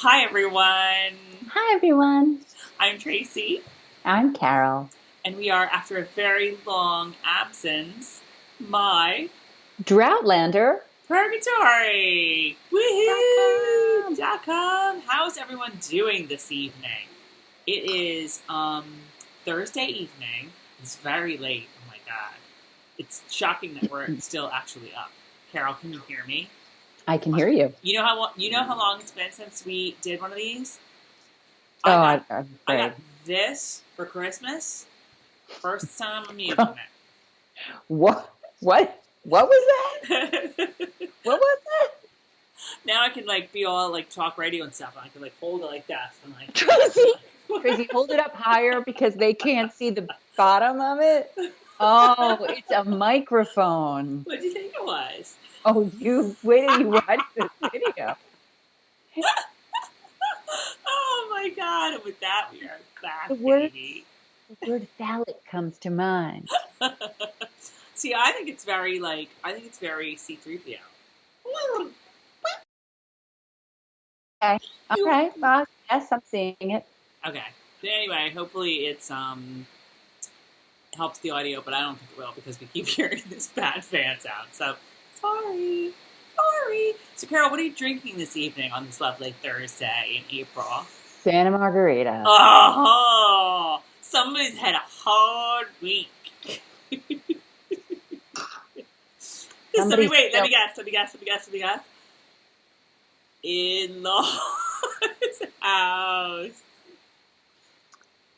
Hi, everyone. Hi, everyone. I'm Tracey, I'm Carol. and we are, after a very long absence, my Droughtlander. Purgatory. Woohoo! .com. How's everyone doing this evening? It is Thursday evening. It's very late. Oh my god. It's shocking that we're still actually up. Carol, can you hear me? I can hear you. You know how long it's been since we did one of these? I'm I afraid. got this for Christmas. First time I'm using it. What? What was that? What was that? Now I can be all talk radio and stuff. And I can hold it like that. And Tracy, hold it up higher because they can't see the bottom of it. Oh, it's a microphone. What do you think it was? Oh, wait till you watch this video. Oh my god! And with that, we are back, The word phallic comes to mind. See, I think it's very C-3PO. Okay. Okay. Well, yes, I'm seeing it. Okay. But anyway, hopefully it's helps the audio, but I don't think it will because we keep hearing this bad fan sound. So sorry. So Carol, what are you drinking this evening on this lovely Thursday in April? Santa Margarita. Oh, somebody's had a hard week. Let me guess. In-laws house.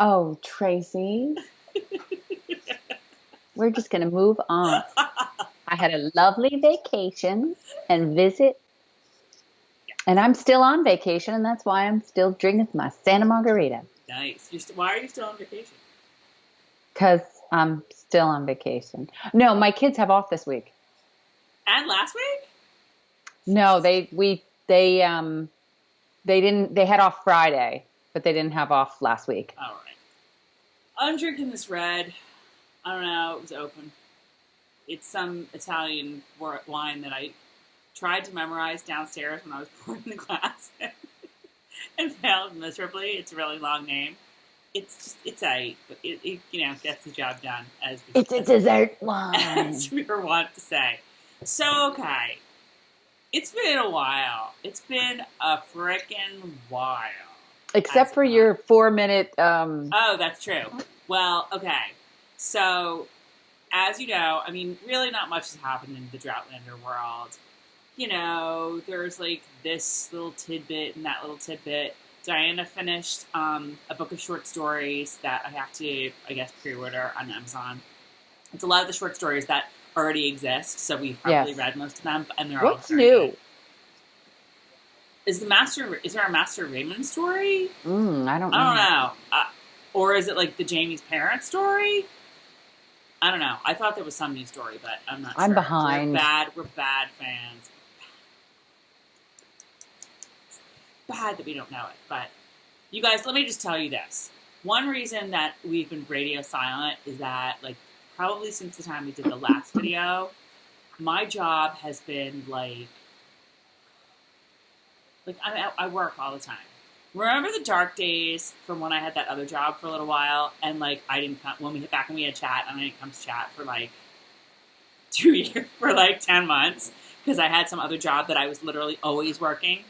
Oh, Tracy. We're just going to move on. I had a lovely vacation and visit. And I'm still on vacation, and that's why I'm still drinking my Santa Margarita. Nice. Why are you still on vacation? Because I'm still on vacation. No, my kids have off this week. And last week? No, they didn't. They had off Friday, but they didn't have off last week. All right. I'm drinking this red. I don't know. It was open. It's some Italian wine that I tried to memorize downstairs when I was pouring the glass and failed miserably. It's a really long name. It's but it gets the job done It's a dessert wine, as we were wont to say. So okay, it's been a while. It's been a frickin' while. Except for your 4-minute. Oh, that's true. Well, okay. So, as you know, I mean, really not much has happened in the Droughtlander world. There's this little tidbit and that little tidbit. Diana finished a book of short stories that I have to, I guess, pre-order on Amazon. It's a lot of the short stories that already exist, so we've probably read most of them, and they're What's all new? Good. Is there a Master Raymond story? I don't know. I don't know. Or is it the Jamie's parents story? I don't know. I thought there was some new story, but I'm not sure. I'm behind. We're bad fans. It's bad that we don't know it. But you guys, let me just tell you this. One reason that we've been radio silent is that, probably since the time we did the last video, my job has been I work all the time. Remember the dark days from when I had that other job for a little while, and I didn't come when we had chat, and I didn't come to chat for 2 years, for 10 months, because I had some other job that I was literally always working.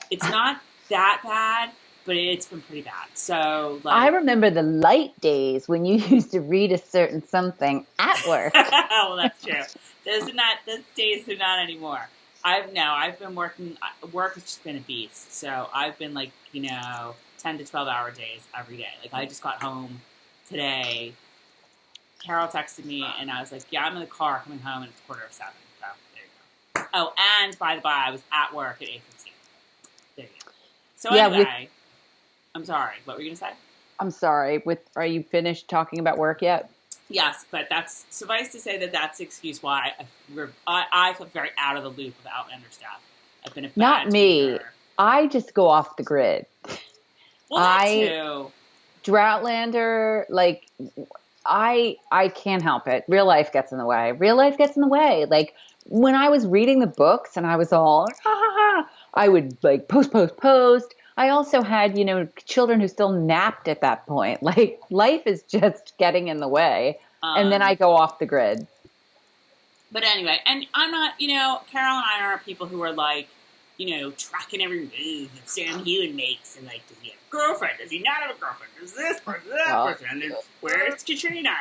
It's not that bad, but it's been pretty bad. So I remember the light days when you used to read a certain something at work. Well, that's true. Those days are not anymore. I've been working. Work has just been a beast. So I've been 10 to 12-hour days every day. I just got home today. Carol texted me, and I was like, "Yeah, I'm in the car coming home, and it's 7:15." So there you go. Oh, and by the by, I was at work at 8:15. There you go. So anyway, I'm sorry. What were you gonna say? I'm sorry. Are you finished talking about work yet? Yes, but that's suffice to say that's the excuse why I feel very out of the loop of Outlander stuff. I've been a bad Not me. tweeter. I just go off the grid. Well, that too. Droughtlander, I can't help it. Real life gets in the way. When I was reading the books and I was all, ha ha ha, I would post. I also had, children who still napped at that point. Like life is just getting in the way. And then I go off the grid. But anyway, and I'm not, Carol and I aren't people who are like, tracking every move that Sam Hewen makes. And like, does he have a girlfriend? Does he not have a girlfriend? Does this person, that person? And then where's Katrina?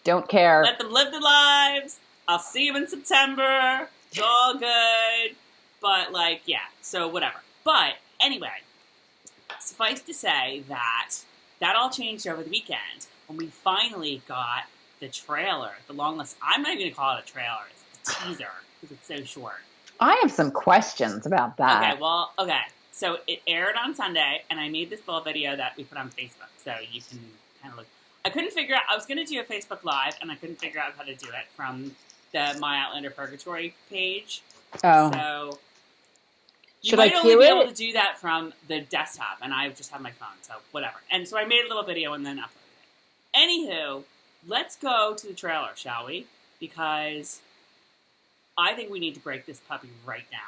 Don't care. Let them live their lives. I'll see them in September. It's all good. But like, yeah, so whatever. But anyway, suffice to say that all changed over the weekend when we finally got the trailer, the long list. I'm not even going to call it a trailer. It's the teaser because it's so short. I have some questions about that. Okay. So it aired on Sunday, and I made this little video that we put on Facebook, so you can kind of look. I couldn't figure out. I was going to do a Facebook Live, and I couldn't figure out how to do it from the My Outlander Purgatory page. Oh. So you Should might I only cue be it? able to do that from the desktop, and I just have my phone, so whatever. And so I made a little video and then uploaded it. Anywho, let's go to the trailer, shall we? Because I think we need to break this puppy right down.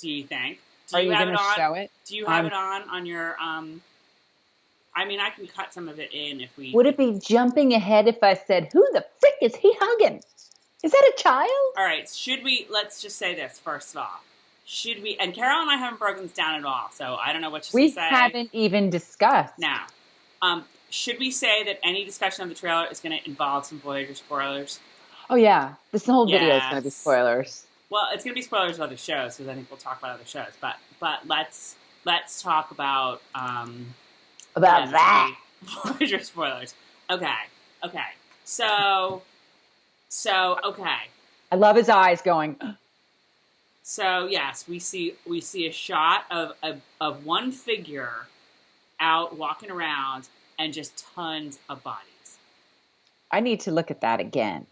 Do you think? Are you going to show it? Do you have it on your, I mean, I can cut some of it in if we... Would it be jumping ahead if I said, who the frick is he hugging? Is that a child? All right, let's just say this first of all. Should we, and Carol and I haven't broken this down at all, so I don't know what she's going to say. We haven't even discussed. Now, should we say that any discussion of the trailer is going to involve some Voyager spoilers? Oh, yeah. This whole video is going to be spoilers. Well, it's going to be spoilers of other shows, because I think we'll talk about other shows. But let's talk about that. Voyager spoilers. Okay. So okay. I love his eyes going. So yes, we see a shot of one figure out walking around and just tons of bodies. I need to look at that again.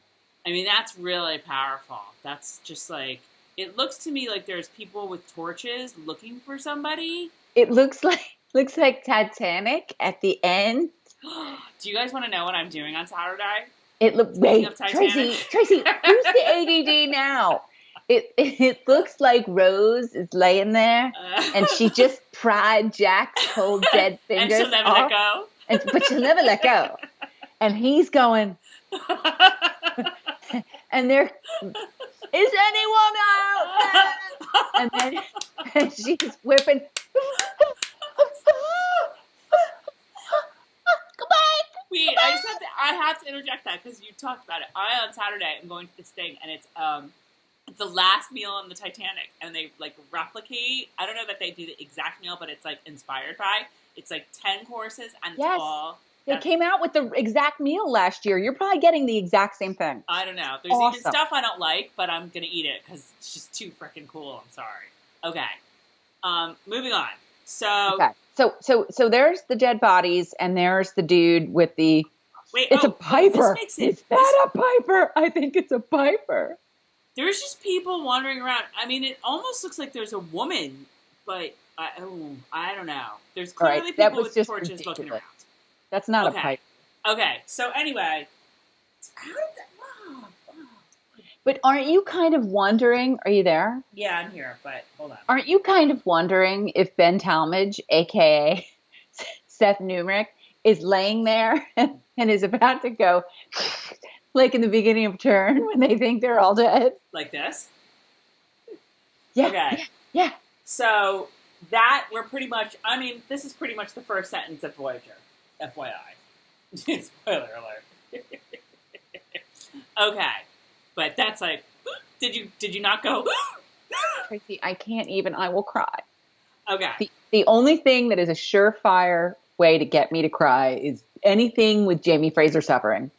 I mean, that's really powerful. That's just like, it looks to me like there's people with torches looking for somebody. It looks like Titanic at the end. Do you guys want to know what I'm doing on Saturday? It looks. Wait, Tracy, who's the ADD now? It looks like Rose is laying there, and she just pried Jack's cold dead fingers and she'll never let go. But she'll never let go. And he's going, and there, is anyone out there? And she's whipping. Wait, I have to interject that because you talked about it. On Saturday am going to this thing, and it's the last meal on the Titanic, and they like replicate. I don't know that they do the exact meal, but it's like inspired by. It's like 10 courses, and it's all. They came out with the exact meal last year. You're probably getting the exact same thing. I don't know. There's even stuff I don't like, but I'm gonna eat it because it's just too freaking cool. I'm sorry. Okay. Moving on. So there's the dead bodies, and there's the dude with the. Wait, it's a piper. Is that a piper? I think it's a piper. There's just people wandering around. I mean, it almost looks like there's a woman, but I don't know. There's clearly people with torches ridiculous. Looking around. That's not a piper. Okay, so anyway, how did that? But aren't you kind of wondering? Are you there? Yeah, I'm here, but hold on. Aren't you kind of wondering if Ben Talmadge, a.k.a. Seth Numerick, is laying there and is about to go, like in the beginning of Turn, when they think they're all dead? Like this? Yeah. Okay. Yeah. So that we're pretty much, I mean, this is pretty much the first sentence of Voyager. FYI. Spoiler alert. Okay. But that's like, did you not go? Tracy, I can't even. I will cry. Okay. The only thing that is a surefire way to get me to cry is anything with Jamie Fraser suffering.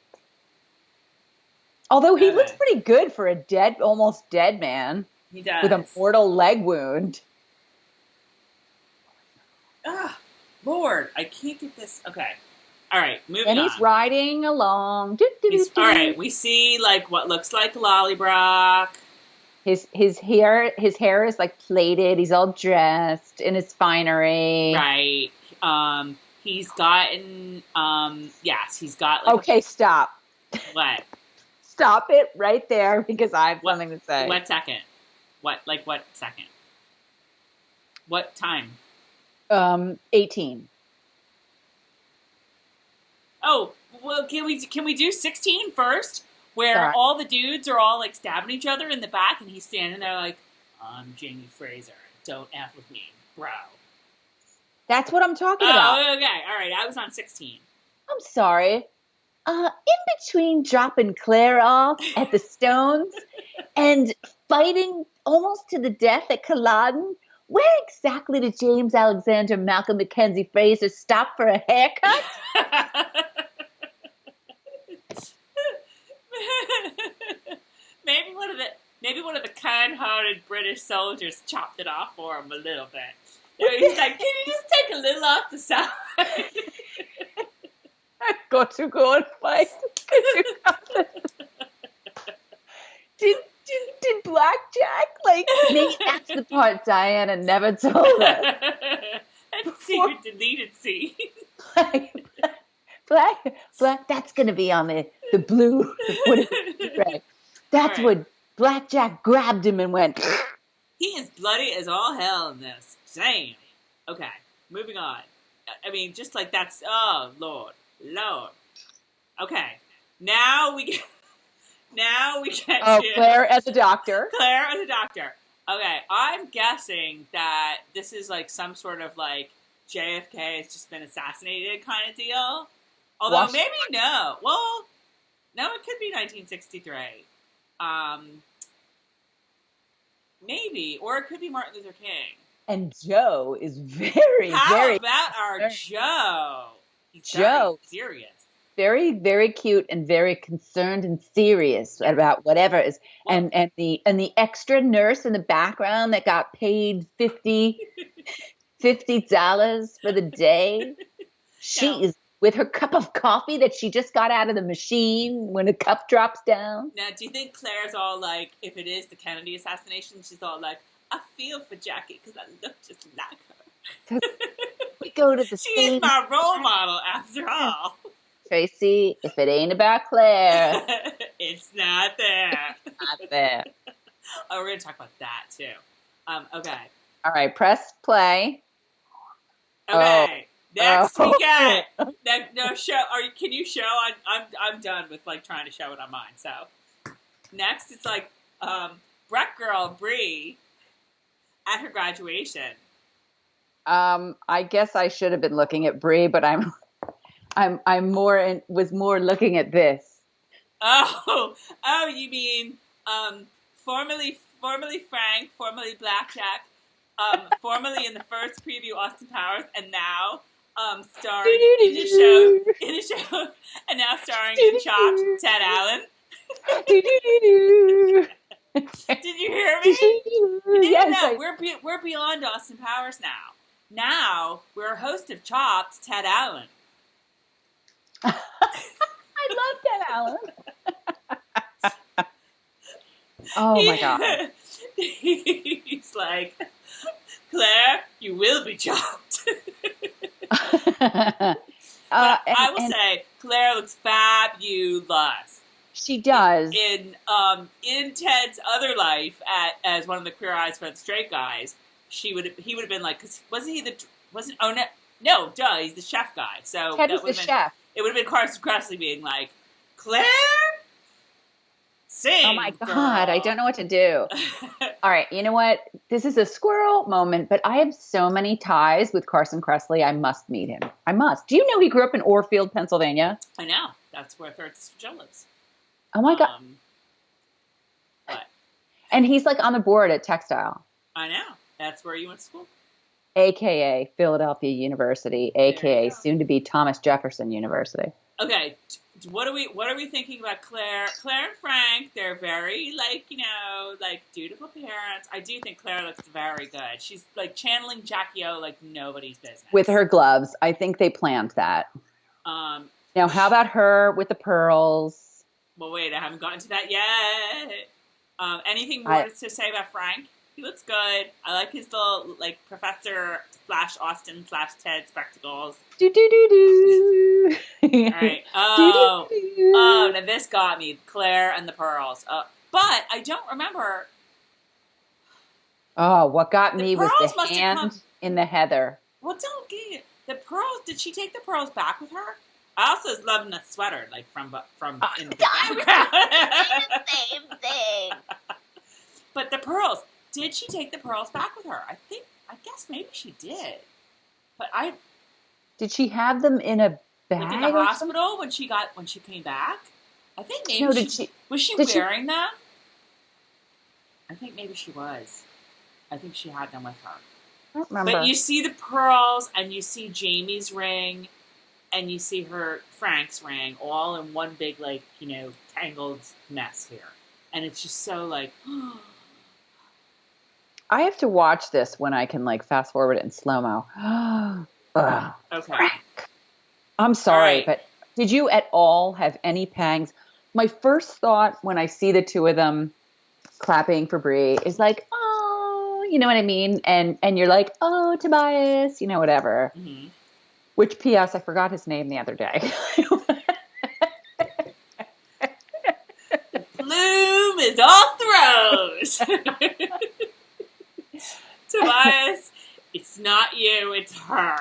Although he looks pretty good for a almost dead man. He does. With a mortal leg wound. Ah, Lord, I can't get this. Okay. All right, moving on. And he's riding along. All right, we see like what looks like Lollybrock. His hair is like plaited. He's all dressed in his finery. Right. He's gotten. Yes, he's got. Like, okay, stop. What? Stop it right there because I have something to say. What second? What second? What time? 18. Oh, well, can we do 16 first? Where Sorry. all the dudes are all like stabbing each other in the back, and he's standing there like, I'm Jamie Fraser. Don't F with me, bro. That's what I'm talking about. Oh, okay. All right. I was on 16. I'm sorry. In between dropping Claire off at the Stones and fighting almost to the death at Culloden, where exactly did James Alexander Malcolm Mackenzie Fraser stop for a haircut? Maybe one of the kind-hearted British soldiers chopped it off for him a little bit. He's like, can you just take a little off the side? I've got to go and fight. Did Blackjack, like, maybe that's the part Diana never told us. That's a secret deleted scene. Black, that's going to be on the blue. What is it? Right. That's right. What Blackjack grabbed him and went. He is bloody as all hell in this. Same. Okay, moving on. I mean, just like that's, oh, Lord. Okay, now we get to Claire as a doctor. Claire as a doctor. Okay, I'm guessing that this is like some sort of like JFK has just been assassinated kind of deal. Although maybe no. Well, no, it could be 1963. Maybe, or it could be Martin Luther King. And Joe is very, How about our Joe? He's very serious. Very, very cute and very concerned and serious about whatever is. Well, and the extra nurse in the background that got paid $50 for the day. She is with her cup of coffee that she just got out of the machine when a cup drops down. Now, do you think Claire's all like, if it is the Kennedy assassination, she's all like, I feel for Jackie because I look just like her. We go to the She is my role model after all. Tracey, if it ain't about Claire, it's not there. Not there. Oh, we're going to talk about that too. Okay. All right, press play. Okay. Next we got no show. Can you show? I'm done with like trying to show it on mine. So next it's like Breck girl Bree at her graduation. I guess I should have been looking at Bree, but I'm was more looking at this. Oh, you mean formerly Frank, formerly Blackjack, formerly in the first preview Austin Powers, and now starring in the show, and now starring in Chopped, Ted Allen. Did you hear me? Yes, no, we're beyond Austin Powers now. Now we're a host of Chopped, Ted Allen. I love Ted Allen. Oh my God. He's like, Claire, you will be chopped. I will say, Claire looks fabulous. She does. In Ted's other life, as one of the Queer Eyes for the Straight Guys, he would have been like, because he's the chef guy. So Ted was the chef. It would have been Carson Kressley being like, Claire, sing. Oh my God, girl. I don't know what to do. All right, you know what? This is a squirrel moment, but I have so many ties with Carson Kressley. I must meet him. I must. Do you know he grew up in Orfield, Pennsylvania? I know. That's where Third Sister Joe lives. Oh my God. What? And he's like on the board at Textile. I know. That's where you went to school. AKA Philadelphia University, AKA soon to be Thomas Jefferson University. Okay, what are we thinking about Claire? Claire and Frank, they're very dutiful parents. I do think Claire looks very good. She's like channeling Jackie O like nobody's business. With her gloves. I think they planned that. Now how about her with the pearls? Well, wait, I haven't gotten to that yet. Anything more to say about Frank? He looks good. I like his little, like, Professor / Austin / Ted spectacles. Do. All right. Oh, now this got me. Claire and the pearls. But I don't remember. Oh, what got The me was pearls the must have come. hand in the heather. Well, don't get the pearls. Did she take the pearls back with her? I also was loving the sweater, like from in the background. Same thing. But the pearls. Did she take the pearls back with her? I guess maybe she did. But Did she have them in a bag? like in the hospital when she came back. I think maybe was she wearing them? I think maybe she was. I think she had them with her. I don't remember. But you see the pearls, and you see Jamie's ring, and you see Frank's ring, all in one big, like, tangled mess here. And it's just so, like... I have to watch this when I can, like, fast forward it in slow-mo. Okay. Frank. I'm sorry, right. but did you at all have any pangs? My first thought when I see the two of them clapping for Bree is like, oh, you know what I mean? And you're like, oh, Tobias, whatever. Mm-hmm. Which, P.S., I forgot his name the other day. Bloom is all throws. Tobias, it's not you, it's her.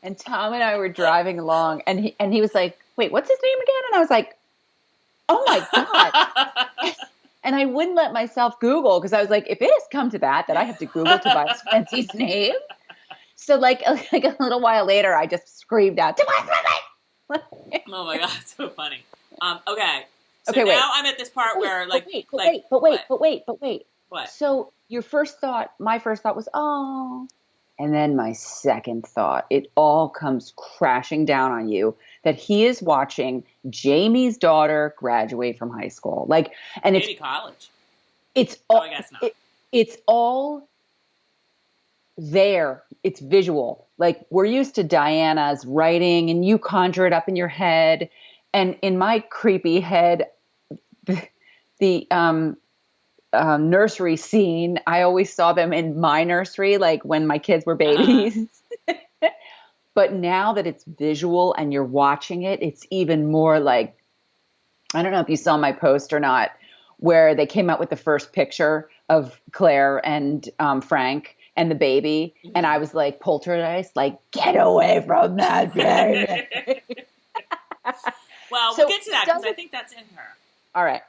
And Tom and I were driving along, and he was like, wait, what's his name again? And I was like, oh my God. And I wouldn't let myself Google, because I was like, if it has come to that I have to Google Tobias Fancy's name. So like a little while later, I just screamed out, Tobias Fancy! Oh my God, it's so funny. Okay. So okay, now wait. I'm at this part where, like... But wait. What? So my first thought was, oh. And then my second thought, it all comes crashing down on you, that he is watching Jamie's daughter graduate from high school. Like, and maybe college. It's all, I guess not. It's all there. It's visual. Like, we're used to Diana's writing, and you conjure it up in your head. And in my creepy head, the nursery scene, I always saw them in my nursery, like when my kids were babies. But now that it's visual and you're watching it, it's even more like, I don't know if you saw my post or not, where they came out with the first picture of Claire and Frank and the baby. Mm-hmm. And I was like, poltergeist, like, get away from that baby. Well, we'll get to that, because I think that's in her. All right.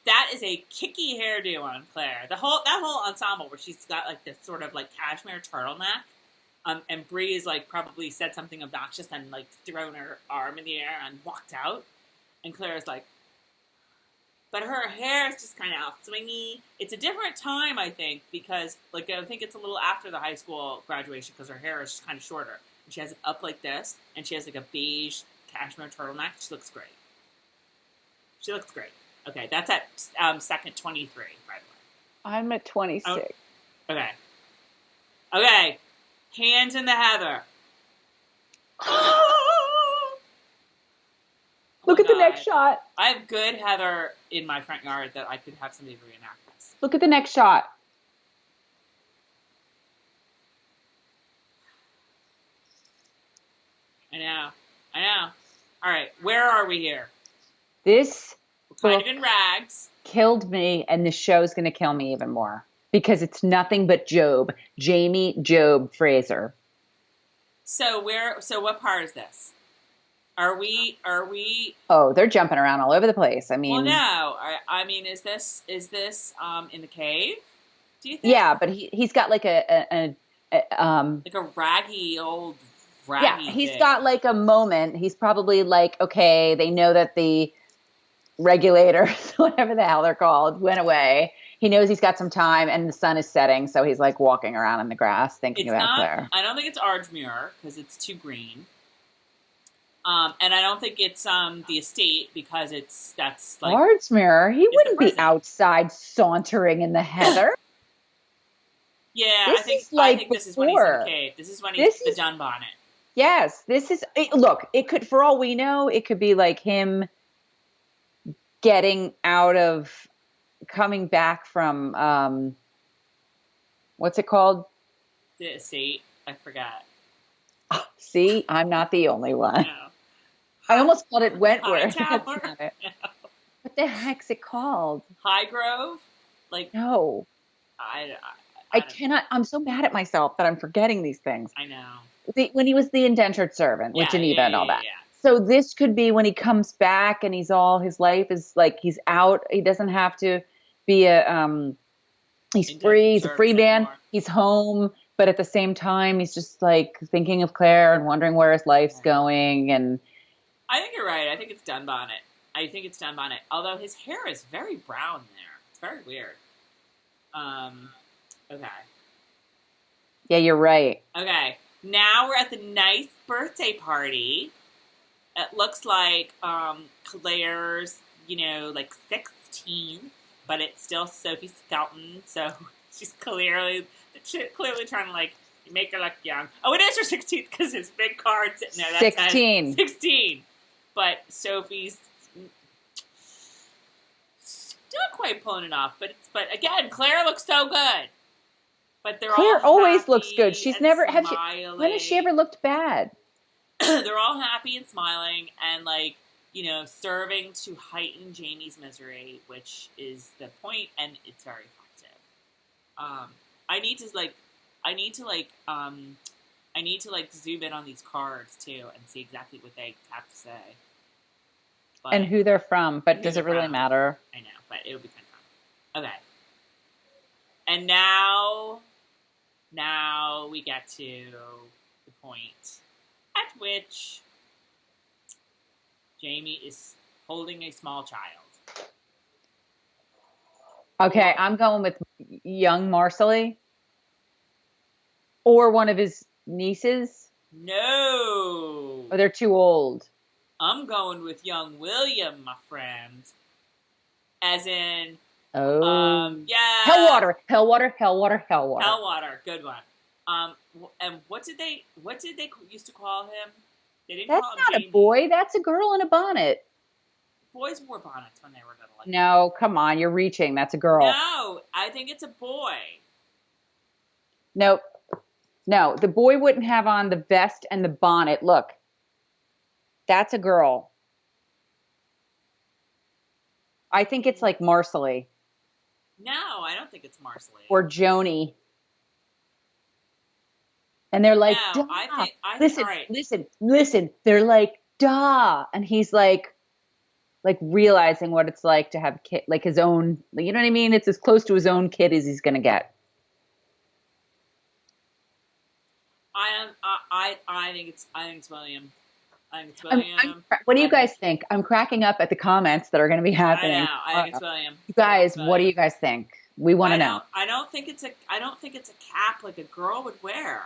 That is a kicky hairdo on Claire. That whole ensemble where she's got like this sort of like cashmere turtleneck, and Bree is like probably said something obnoxious and like thrown her arm in the air and walked out, and Claire's like, but her hair is just kind of swingy. It's a different time, I think, because like I think it's a little after the high school graduation, because her hair is just kind of shorter, and she has it up like this, and she has like a beige cashmere turtleneck. She looks great. Okay, that's at second 23, by the way. I'm at 26. Okay. Hands in the heather. Look at the next shot. I have good heather in my front yard that I could have somebody reenact this. Look at the next shot. I know. All right, where are we here? This kind of in rags. Killed me, and the show's going to kill me even more, because it's nothing but Jamie Job Fraser. So what part is this? Are we? Oh, they're jumping around all over the place. I mean, well, no. I mean, is this in the cave? Do you think? Yeah, but he's got like a like a raggy. Yeah, he's got like a moment. He's probably like, okay, they know that the regulators, whatever the hell they're called, went away. He knows he's got some time, and the sun is setting, so he's like walking around in the grass thinking about Claire. I don't think it's Ardmere, because it's too green. And I don't think it's the estate, because that's like Ardmere. He wouldn't be outside sauntering in the heather. Yeah, I think this is when he's in the cave. This is when he's the Dunbonnet. Yes, this is. Look, it could, for all we know, it could be like him coming back from what's it called? The estate. I forgot. See, I'm not the only one. No. I almost called it Wentworth. Hightower. That's not it. What the heck's it called? Highgrove. Like, No. I don't, cannot. I'm so mad at myself that I'm forgetting these things. I know. When he was the indentured servant with Yeah, Geneva yeah, and all yeah, that. yeah. So this could be when he comes back and his life is like he's out. He doesn't have to be he's free. Indentured He's a free servants man. anymore. He's home, but at the same time, he's just like thinking of Claire and wondering where his life's Right. going. And I think you're right. I think it's Dun Bonnet. I think it's Dun Bonnet. Although his hair is very brown there. It's very weird. Okay. yeah, you're right. Okay. Now we're at the nice birthday party. It looks like Claire's, like 16th, but it's still Sophie Skelton, so she's clearly trying to like make her look young. Oh, it is her 16th because his big card sitting there. That 16. Says 16. But Sophie's not quite pulling it off. But again, Claire looks so good. But Claire all always looks good. She's never smiling. when has she ever looked bad? They're all happy and smiling and like serving to heighten Jamie's misery, which is the point, and it's very effective. I need to zoom in on these cards too and see exactly what they have to say. But, And who they're from, but does it really matter? I know, but it would be kind of fun. Okay. And now we get to the point at which Jamie is holding a small child. Okay, I'm going with young Marcelly. Or one of his nieces. No. Or they're too old. I'm going with young William, my friend. As in, yeah. Hellwater. Hellwater, good one. And what did they used to call him? They didn't That's call him not Jamie. a boy. That's a girl in a bonnet. Boys wore bonnets when they were little. No, come on. You're reaching. That's a girl. No, I think it's a boy. Nope. No, the boy wouldn't have on the vest and the bonnet. Look. That's a girl. I think it's like Marcelly. No, I don't think it's Marcelly. Or Joni. And they're like, no, duh. I listen, all right. listen. They're like, duh. And he's like realizing what it's like to have a kid, like his own, you know what I mean? It's as close to his own kid as he's going to get. I think it's William. I think it's William. What do you guys think? I'm cracking up at the comments that are going to be happening. I know. I think it's William. You guys, what do you guys think? We want to know. I don't think it's a cap like a girl would wear.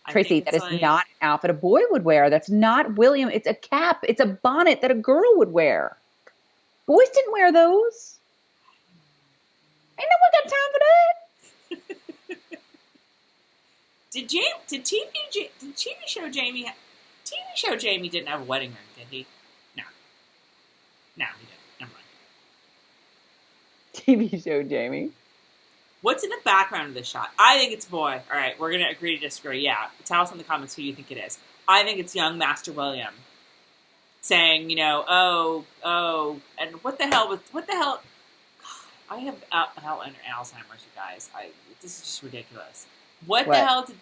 Tracy, that is not an outfit a boy would wear. That's not William. It's a cap. It's a bonnet that a girl would wear. Boys didn't wear those. Ain't no one got time for that. Did TV show Jamie didn't have a wedding ring, did he? No, he didn't. Never mind. TV show Jamie. What's in the background of this shot? I think it's a boy. All right, we're gonna agree to disagree. Yeah, tell us in the comments who you think it is. I think it's young Master William saying, and what the hell? God, I have Alzheimer's, you guys. This is just ridiculous. What the hell did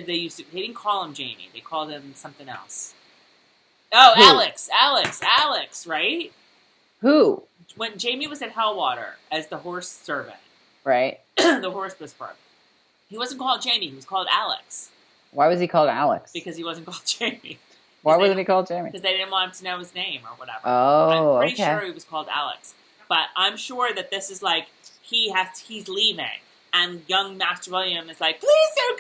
they used to? They didn't call him Jamie. They called him something else. Oh, who? Alex, right? Who? When Jamie was at Hellwater as the horse servant. Right. The horse whisperer. He wasn't called Jamie. He was called Alex. Why was he called Alex? Because he wasn't called Jamie. Why wasn't he called Jamie? Because they didn't want him to know his name or whatever. Oh, I'm pretty sure he was called Alex. But I'm sure that this is like he's leaving. And young Master William is like, please don't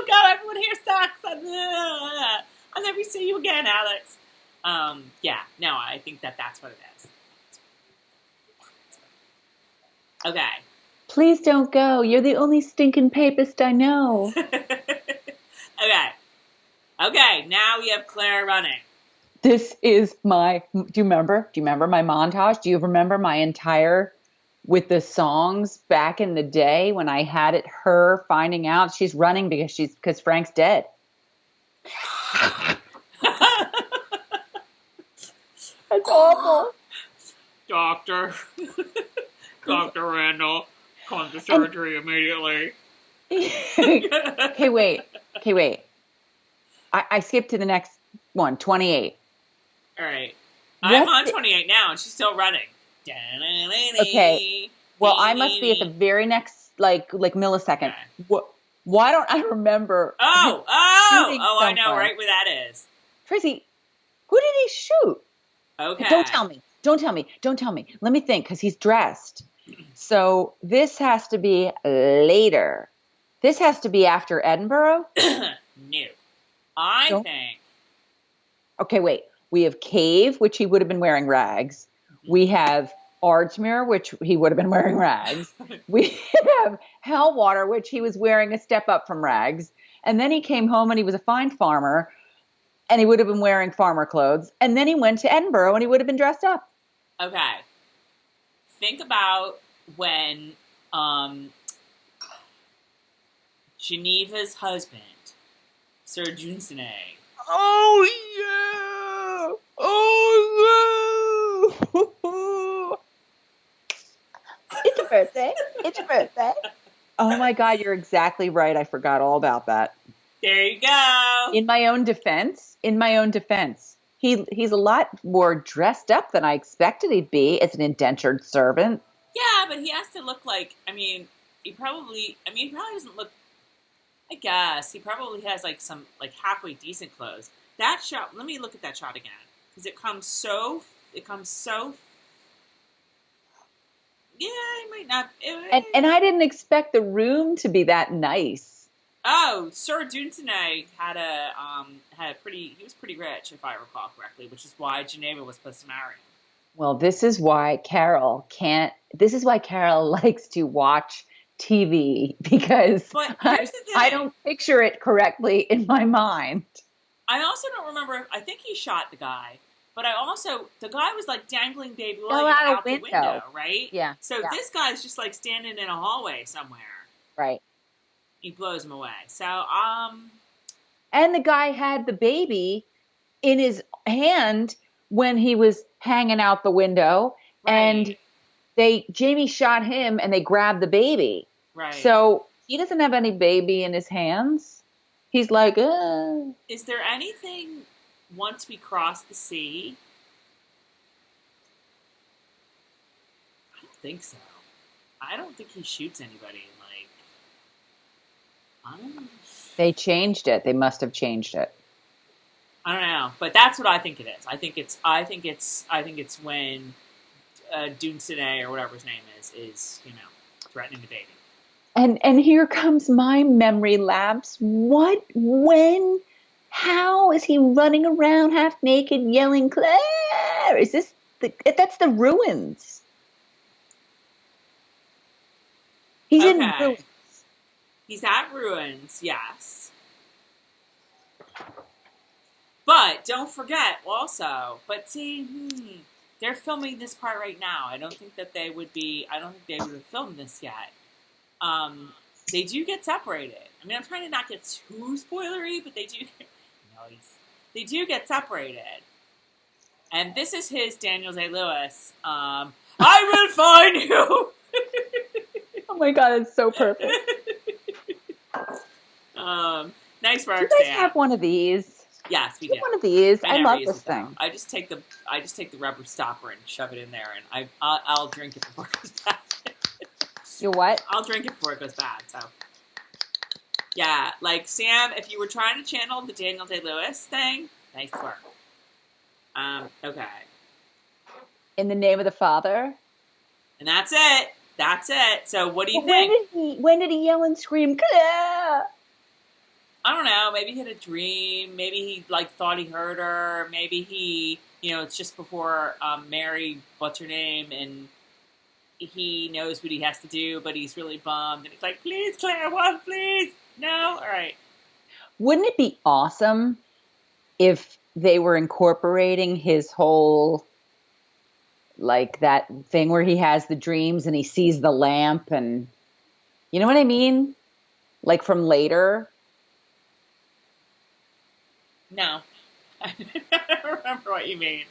go, everyone here sucks. I'll never see you again, Alex. I think that's what it is. Okay. Please don't go. You're the only stinking papist I know. Okay, now we have Claire running. This is do you remember my montage? Do you remember my entire with the songs back in the day when I had her finding out she's running because Frank's dead. That's awful. Dr. Randall. Come to surgery immediately. Okay, wait. I skipped to the next one, 28. All right. I'm on 28 now, and she's still running. Okay. Well, I must be at the very next, like millisecond. Okay. Why don't I remember? I know right where that is. Tracy, who did he shoot? Okay. Don't tell me. Let me think, because he's dressed. So this has to be later. This has to be after Edinburgh? No. I think. Okay, wait. We have Cave, which he would have been wearing rags. We have Ardsmuir, which he would have been wearing rags. We have Hellwater, which he was wearing a step up from rags. And then he came home and he was a fine farmer, and he would have been wearing farmer clothes. And then he went to Edinburgh and he would have been dressed up. Okay. Think about when Geneva's husband, Sir Dunsany. Oh, yeah. Oh, no. It's your birthday. Oh, my God. You're exactly right. I forgot all about that. There you go. In my own defense, he's a lot more dressed up than I expected he'd be as an indentured servant. Yeah, but he has to look like, he probably doesn't look, I guess. He probably has some halfway decent clothes. That shot, let me look at that shot again. Because it comes so, yeah, he might not. And I didn't expect the room to be that nice. Oh, Sir Dunsany he was pretty rich, if I recall correctly, which is why Geneva was supposed to marry him. Well, this is why Carol likes to watch TV, because I don't picture it correctly in my mind. I also don't remember, I think he shot the guy, but the guy was dangling Baby William out the window, right? Yeah. So this guy's just standing in a hallway somewhere. Right. He blows him away. So, and the guy had the baby in his hand when he was hanging out the window, right. And Jamie shot him and they grabbed the baby. Right. So he doesn't have any baby in his hands. He's like, Is there anything once we cross the sea? I don't think so. I don't think he shoots anybody. They changed it. They must have changed it. I don't know, but that's what I think it is. I think it's when Dunsany or whatever his name is threatening the baby. And here comes my memory lapse. What? When? How is he running around half naked, yelling, "Claire"? Is this that's the ruins? He's in ruins. He's at ruins, yes. But don't forget also, they're filming this part right now. I don't think they would have filmed this yet. They do get separated. I'm trying to not get too spoilery, but they do get separated. And this is his Daniel Day-Lewis. I will find you! Oh my God, it's so perfect. Nice work, do you guys Sam. have one of these? Yes, we do. One of these. I love this thing. thing. I just take the rubber stopper and shove it in there, and I'll drink it before it goes bad. You what? I'll drink it before it goes bad. So yeah, Sam, if you were trying to channel the Daniel Day-Lewis thing, nice work. Okay. In the name of the Father. And that's it. That's it. So what do you think? When did he yell and scream, "Claire"? I don't know. Maybe he had a dream. Maybe he thought he heard her. Maybe he, it's just before Mary, what's her name, and he knows what he has to do, but he's really bummed, and he's like, "Please, Claire, what? Please, no, all right." Wouldn't it be awesome if they were incorporating his whole, that thing where he has the dreams and he sees the lamp, and you know what I mean? From later. No. I don't remember what you mean.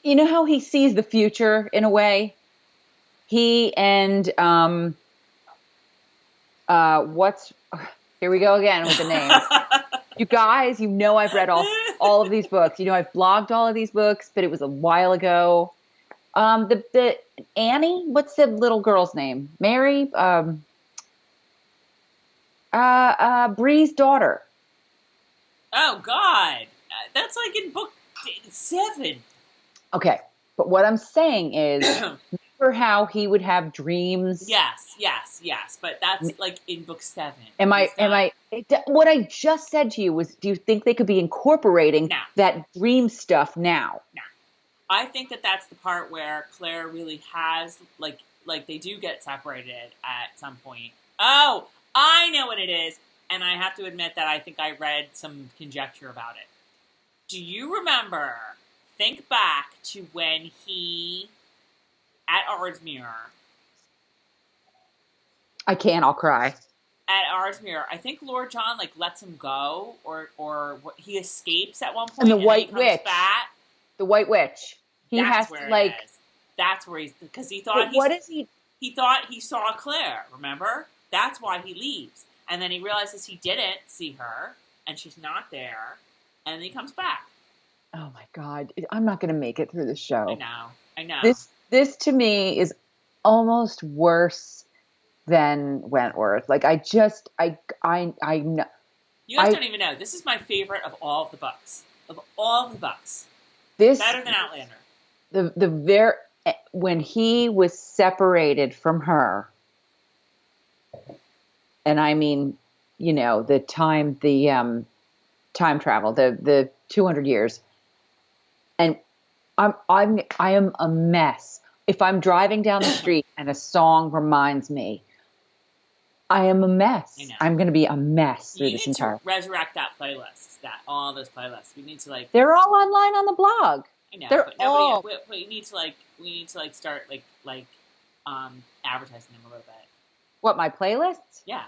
You know how he sees the future in a way? He and Here we go again with the names. You guys, I've read all of these books. I've blogged all of these books, but it was a while ago. The Annie, what's the little girl's name? Mary, Bree's daughter. Oh God, that's like in book 7. Okay, but what I'm saying is, remember how he would have dreams? Yes. But that's like in book 7. What I just said to you was, do you think they could be incorporating that dream stuff now? No. I think that that's the part where Claire really has, like they do get separated at some point. Oh, I know what it is. And I have to admit that I think I read some conjecture about it. Do you remember, think back to when he, at Ardsmuir. I can't, I'll cry. At Ardsmuir, I think Lord John, lets him go, or he escapes at one point. And the White Witch. Back. The White Witch. That's where he's, because he thought he thought he saw Claire, remember? That's why he leaves. And then he realizes he didn't see her, and she's not there, and then he comes back. Oh my God. I'm not going to make it through the show. I know. This to me is almost worse than Wentworth. I know. You guys don't even know. This is my favorite of all of the books. This better than Outlander. When he was separated from her, and I mean, the time travel, the 200 years, and I am a mess. If I'm driving down the street and a song reminds me, I am a mess. I'm going to be a mess through this entire. To resurrect that playlist, all those playlists. We need to They're all online on the blog. I know, They're but all. But we need to start advertising them a little bit. What, my playlists? Yeah,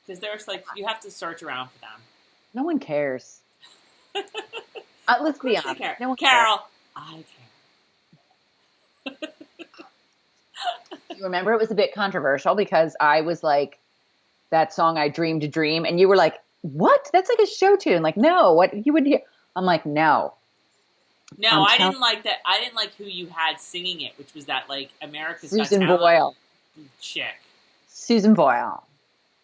because there's you have to search around for them. No one cares. Let's be honest. No one Carol, cares. I care. You remember it was a bit controversial because I was like, that song I Dreamed a Dream, and you were like, what? That's like a show tune. No, what you would hear. I'm like, no. No, I didn't like that. I didn't like who you had singing it, which was that America's Susan Boyle chick. Susan Boyle.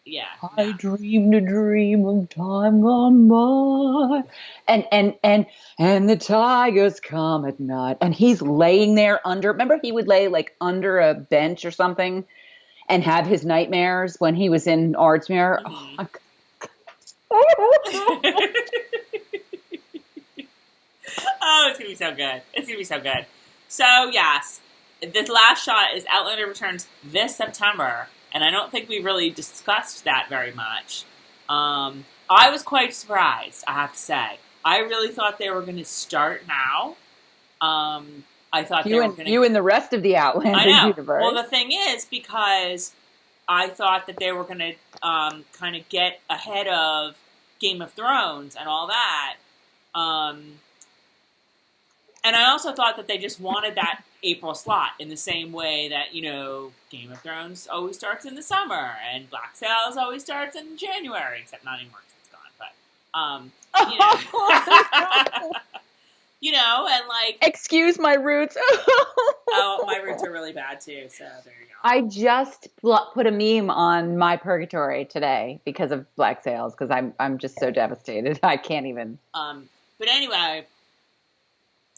Yeah. I dreamed a dream of time gone by, and the tigers come at night, and he's laying there under. Remember, he would lay under a bench or something, and have his nightmares when he was in Ardsmuir. Mm-hmm. Oh, it's going to be so good. So, yes, this last shot is Outlander returns this September, and I don't think we really discussed that very much. I was quite surprised, I have to say. I really thought they were going to start now. I thought they were going to... You and the rest of the Outlander universe. Well, the thing is, because I thought that they were going to kind of get ahead of Game of Thrones and all that. And I also thought that they just wanted that April slot in the same way that, Game of Thrones always starts in the summer and Black Sails always starts in January, except not anymore because it's gone. But, and excuse my roots. Oh, my roots are really bad too, so there you go. I just put a meme on My Purgatory today because of Black Sails, because I'm just so devastated. I can't even. But anyway,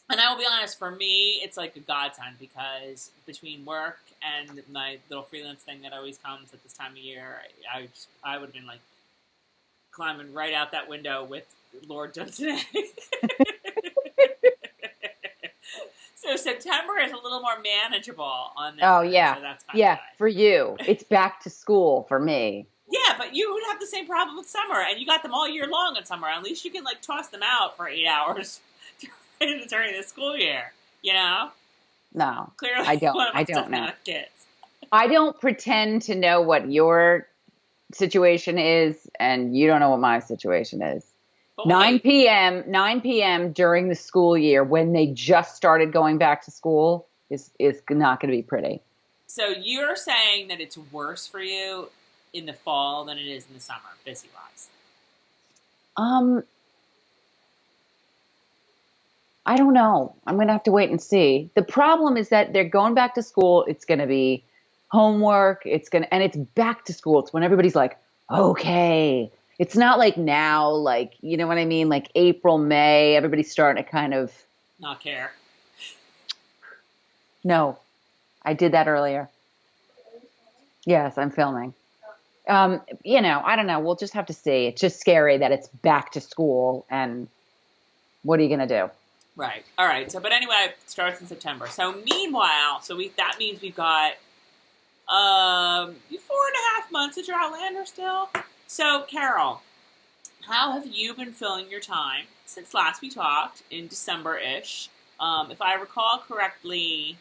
and I will be honest, for me, it's like a godsend because between work and my little freelance thing that always comes at this time of year, I would have been climbing right out that window with Lord Dunstan. So September is a little more manageable on this. Oh, yeah. So that's good. For you. It's back to school for me. Yeah, but you would have the same problem with summer, and you got them all year long in summer. At least you can toss them out for 8 hours during the school year. No, Clearly, I don't know. Kids. I don't pretend to know what your situation is, and you don't know what my situation is. But 9 p.m. during the school year when they just started going back to school is not going to be pretty. So you're saying that it's worse for you in the fall than it is in the summer, busy-wise? I don't know. I'm going to have to wait and see. The problem is that they're going back to school. It's going to be homework. And it's back to school. It's when everybody's like, okay. It's not like now, like, you know what I mean? Like April, May, everybody's starting to kind of not care. No, I did that earlier. Yes, I'm filming. You know, I don't know. We'll just have to see. It's just scary that it's back to school, and what are you going to do? Right. All right. So, but anyway, it starts in September. So, meanwhile, that means we've got 4.5 months of Droughtlander still. So, Carol, how have you been filling your time since last we talked in December-ish? If I recall correctly,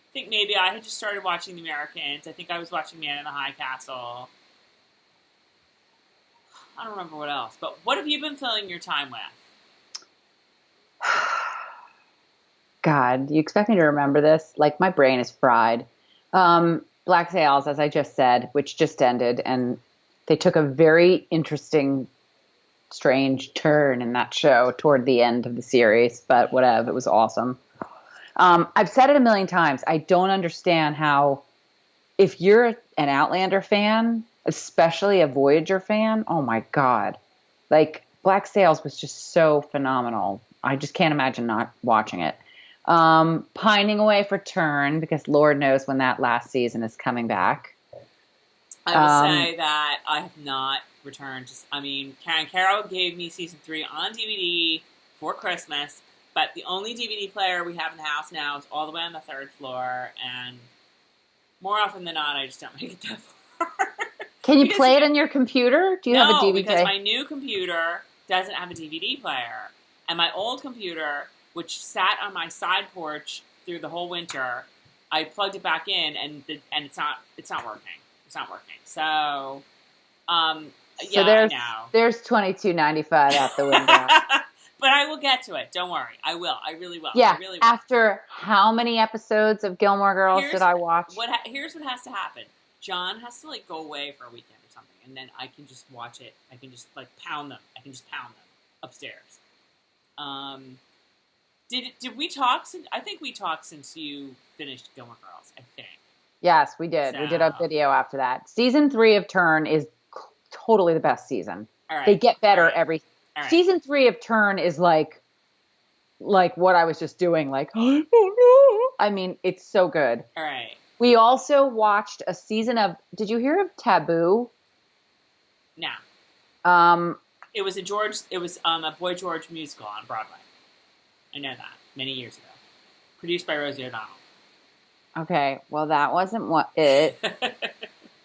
I think maybe I had just started watching The Americans. I think I was watching Man in the High Castle. I don't remember what else. But what have you been filling your time with? God, you expect me to remember this? Like, my brain is fried. Black Sails, as I just said, which just ended, and they took a very interesting, strange turn in that show toward the end of the series, but whatever, it was awesome. I've said it a million times. I don't understand how, if you're an Outlander fan, especially a Voyager fan, oh my God. Like, Black Sails was just so phenomenal. I just can't imagine not watching it. Pining away for Turn, because Lord knows when that last season is coming back. I will say that I have not returned. Tracey and Carol gave me season 3 on DVD for Christmas, but the only DVD player we have in the house now is all the way on the 3rd floor, and more often than not, I just don't make it that far. Can you play it on your computer? Do you have a DVD? No, because my new computer doesn't have a DVD player, and my old computer, which sat on my side porch through the whole winter, I plugged it back in, and it's not working. It's not working. So, yeah, I know. There's $22.95 out the window. But I will get to it. Don't worry. I will. I really will. Yeah. I really will. After how many episodes of Gilmore Girls did I watch? Here's what has to happen. John has to go away for a weekend or something, and then I can just watch it. I can just pound them. I can just pound them upstairs. Did we talk? I think we talked since you finished Gilmore Girls. I think. Yes, we did. So, we did a video after that. Season 3 of Turn is totally the best season. All right. They get better every. All right. Season 3 of Turn is like what I was just doing. Like, oh no! I mean, it's so good. All right. We also watched a season of. Did you hear of Taboo? No. It was a Boy George musical on Broadway. I know that many years ago, produced by Rosie O'Donnell. Okay, well that wasn't it.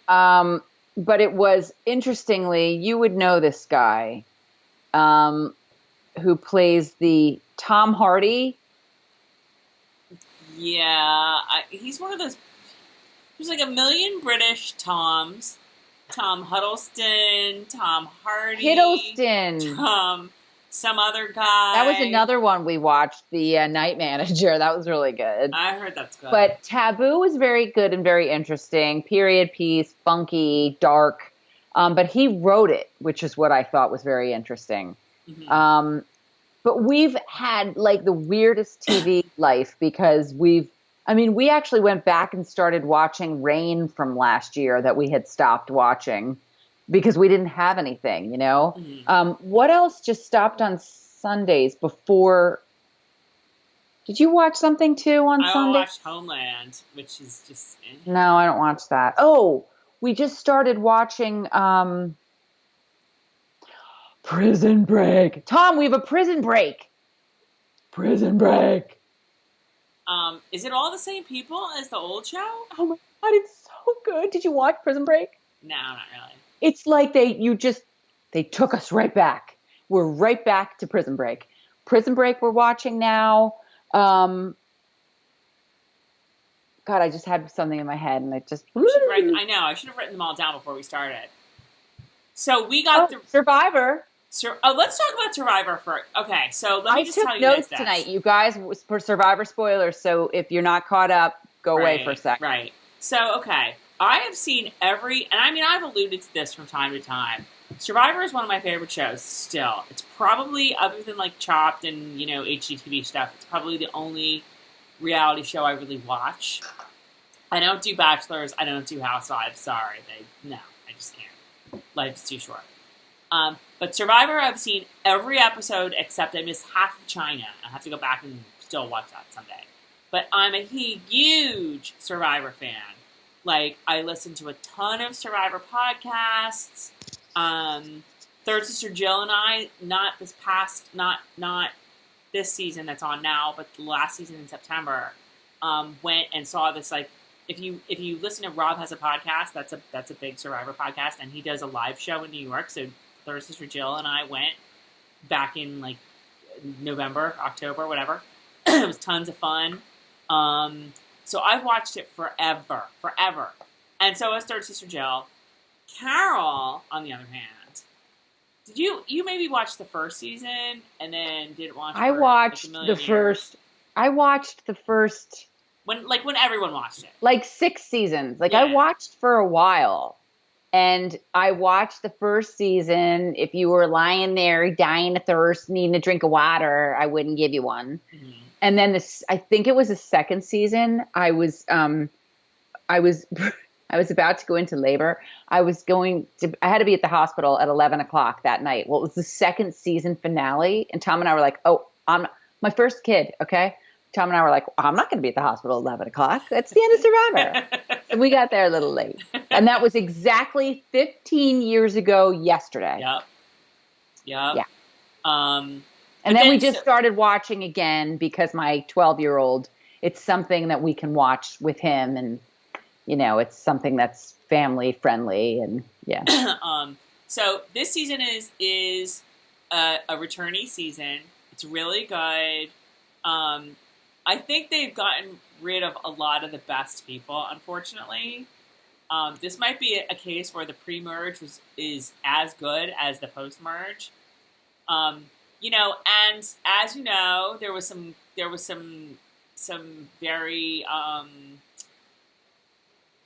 But it was, interestingly, you would know this guy, who plays the Tom Hardy. Yeah, he's one of those. There's like a million British Toms. Tom Huddleston, Tom Hardy. Hiddleston. Some other guy. That was another one we watched, the Night Manager. That was really good. I heard that's good. But Taboo was very good and very interesting. Period piece, funky, dark. But he wrote it, which is what I thought was very interesting. Mm-hmm. But we've had the weirdest TV life because we actually went back and started watching Rain from last year that we had stopped watching because we didn't have anything, you know? Mm-hmm. What else just stopped on Sundays before? Did you watch something too on Sunday? I watched Homeland, which is just... No, I don't watch that. Oh, we just started watching Prison Break. Tom, we have a Prison Break. Prison Break. Is it all the same people as the old show? Oh my God, it's so good. Did you watch Prison Break? No, not really. It's like they took us right back. We're right back to Prison Break. Prison Break we're watching now. God, I just had something in my head and it just... I know, I should have written them all down before we started. So we got Survivor. Let's talk about Survivor first. Okay, so let me just tell you guys this. I took notes tonight, you guys, for Survivor spoilers, so if you're not caught up, go away for a second. Right. So, okay. I have seen every, and I mean, I've alluded to this from time to time. Survivor is one of my favorite shows still. It's probably, other than like Chopped and, you know, HGTV stuff, it's probably the only reality show I really watch. I don't do Bachelors. I don't do Housewives. Sorry. No, I just can't. Life's too short. But Survivor, I've seen every episode except I missed half of China. I have to go back and still watch that someday. But I'm a huge Survivor fan. Like, I listen to a ton of Survivor podcasts. Third Sister Jill and I, not this season that's on now, but the last season in September, went and saw this, like, if you listen to Rob Has a Podcast, that's a big Survivor podcast, and he does a live show in New York, so Third Sister Jill and I went back in, like, November, October, whatever. It was tons of fun. So I've watched it forever. And so has Third Sister Jill. Carol, on the other hand, did you maybe watch the first season and then didn't watch? I watched the first. I watched the first when everyone watched it, like 6 seasons. Like, yeah. I watched for a while, and I watched the first season. If you were lying there dying of thirst, needing a drink of water, I wouldn't give you one. Mm-hmm. And then I think it was the second season. I was about to go into labor. I had to be at the hospital at 11 o'clock that night. Well, it was the second season finale. And Tom and I were like, I'm my first kid. Okay. Tom and I were like, I'm not going to be at the hospital at 11 o'clock. That's the end of Survivor. And we got there a little late. And that was exactly 15 years ago yesterday. Yep. Yeah. And then we just started watching again because my 12-year-old, it's something that we can watch with him, and, you know, it's something that's family friendly, and yeah. So this season is a returnee season. It's really good. I think they've gotten rid of a lot of the best people, unfortunately. This might be a case where the pre-merge is as good as the post-merge. You know, and as you know, there was some very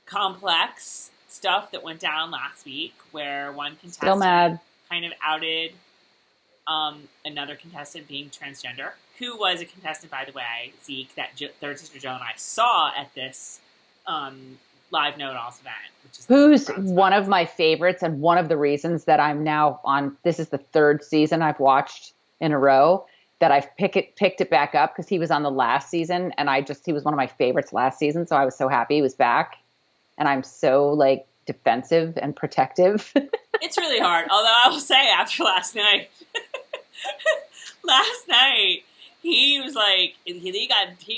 complex stuff that went down last week, where one contestant kind of outed another contestant being transgender, who was a contestant, by the way, Zeke, that Third Sister Jill and I saw at this live No Dolls event. Who's one of my favorites, and one of the reasons that I'm now on, this is the 3rd season I've watched in a row that I've picked it back up, because he was on the last season, and he was one of my favorites last season, so I was so happy he was back, and I'm so, like, defensive and protective. It's really hard, although I will say, after last night, he was like, he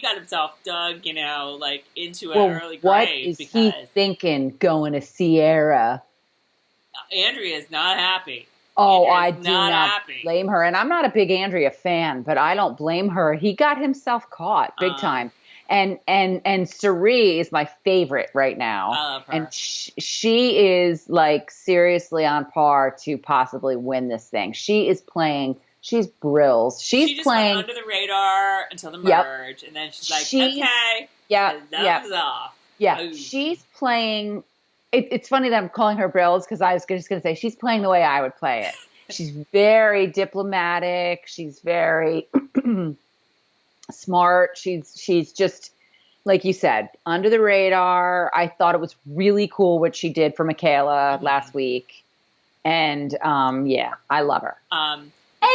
got himself dug, you know, like, into an early grave. What is he thinking going to Sierra? Andrea's not happy. Oh, I do not blame her. And I'm not a big Andrea fan, but I don't blame her. He got himself caught big time. And Suri is my favorite right now. I love her. And she is, like, seriously on par to possibly win this thing. She's brills. She just playing went under the radar until the merge, and then she's like, okay, is off. Yeah, Ooh. She's playing. It's funny that I'm calling her brills, because I was just going to say she's playing the way I would play it. She's very diplomatic. She's very smart. She's just, like you said, under the radar. I thought it was really cool what she did for Michaela last week. And yeah, I love her. And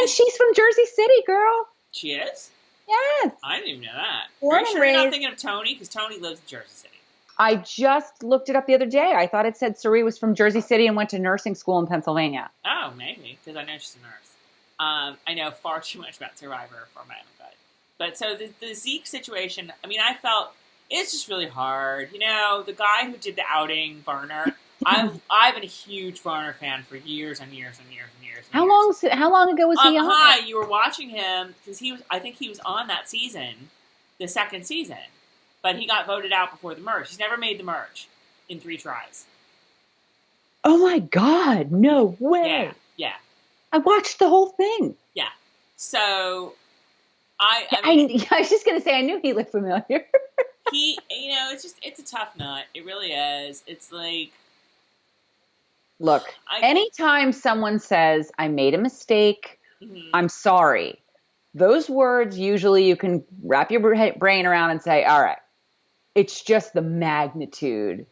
she's from Jersey City, girl. She is? Yes. I didn't even know that. Born Are you sure you're not thinking of Tony? Because Tony lives in Jersey City. I just looked it up the other day. I thought it said Suri was from Jersey City and went to nursing school in Pennsylvania. Oh, maybe, because I know she's a nurse. I know far too much about Survivor for my own good. But so the Zeke situation, I mean, I felt it's just really hard. You know, the guy who did the outing, Varner, I've been a huge Varner fan for years and years and years and years. How long ago was he on? Hi, you were watching him because I think he was on that season, the second season, but he got voted out before the merge. He's never made the merge in 3 tries. Oh my God! No way. Yeah. I watched the whole thing. Yeah. So I was just gonna say I knew he looked familiar. it's a tough nut. It really is. It's like, Look, anytime someone says, I made a mistake, mm-hmm. I'm sorry, those words usually you can wrap your brain around and say, all right, it's just the magnitude.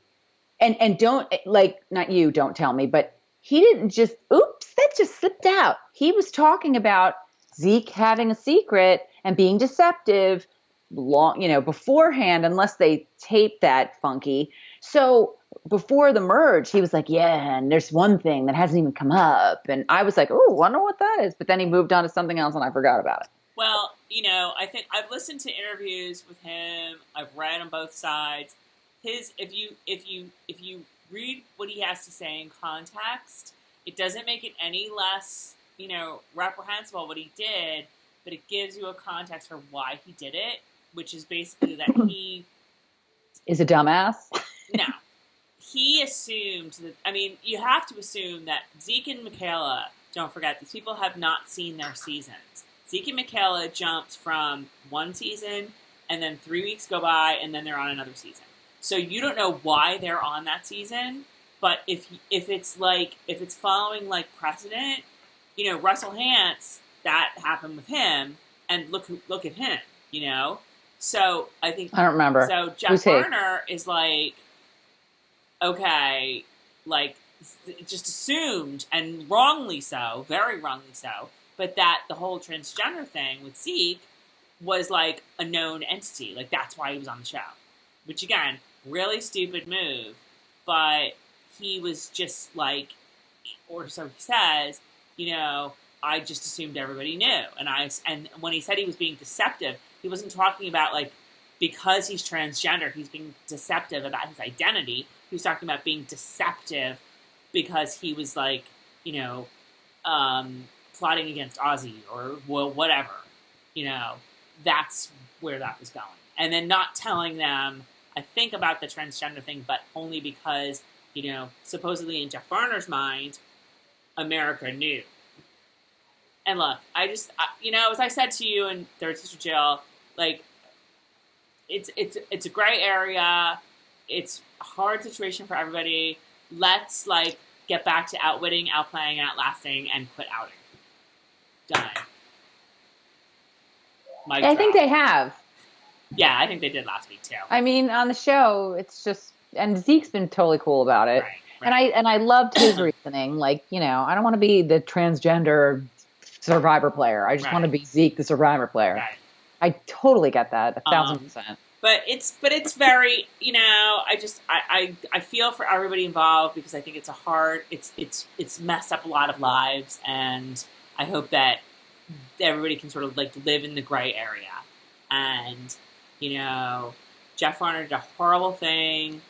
And don't, like, not you, don't tell me, but he didn't just, oops, that just slipped out. He was talking about Zeke having a secret and being deceptive beforehand, unless they taped that funky. So before the merge, he was like, yeah, and there's one thing that hasn't even come up. And I was like, oh, wonder what that is. But then he moved on to something else and I forgot about it. Well, I think I've listened to interviews with him. I've read on both sides. If you read what he has to say in context, it doesn't make it any less, reprehensible what he did, but it gives you a context for why he did it, which is basically that he is a dumbass. No. He assumed that, you have to assume that Zeke and Michaela, don't forget, these people have not seen their seasons. Zeke and Michaela jumped from one season, and then 3 weeks go by, and then they're on another season. So you don't know why they're on that season, but if it's following like precedent, Russell Hantz, that happened with him, and look at him, So I think I don't remember. So Jeff Garner is like, okay, like just assumed, and wrongly so, very wrongly so, but that the whole transgender thing with Zeke was like a known entity, like that's why he was on the show. Which again, really stupid move, but he was just like, or so he says, I just assumed everybody knew. And when he said he was being deceptive, he wasn't talking about like, because he's transgender, he's being deceptive about his identity. He was talking about being deceptive because he was like, plotting against Ozzy or whatever. That's where that was going. And then not telling them, I think, about the transgender thing, but only because, supposedly in Jeff Garner's mind, America knew. And look, as I said to you and Third Sister Jill, like, it's a gray area. It's a hard situation for everybody. Let's, like, get back to outwitting, outplaying, outlasting, and quit outing. Done. I think they have. Yeah, I think they did last week too. On the show, it's just, and Zeke's been totally cool about it. Right. And I loved his reasoning. Like, I don't want to be the transgender Survivor player. I just want to be Zeke, the Survivor player. Right. I totally get that, 1,000%. But it's very, I feel for everybody involved because I think it's it's messed up a lot of lives, and I hope that everybody can sort of like live in the gray area. And, Jeff Garner did a horrible thing,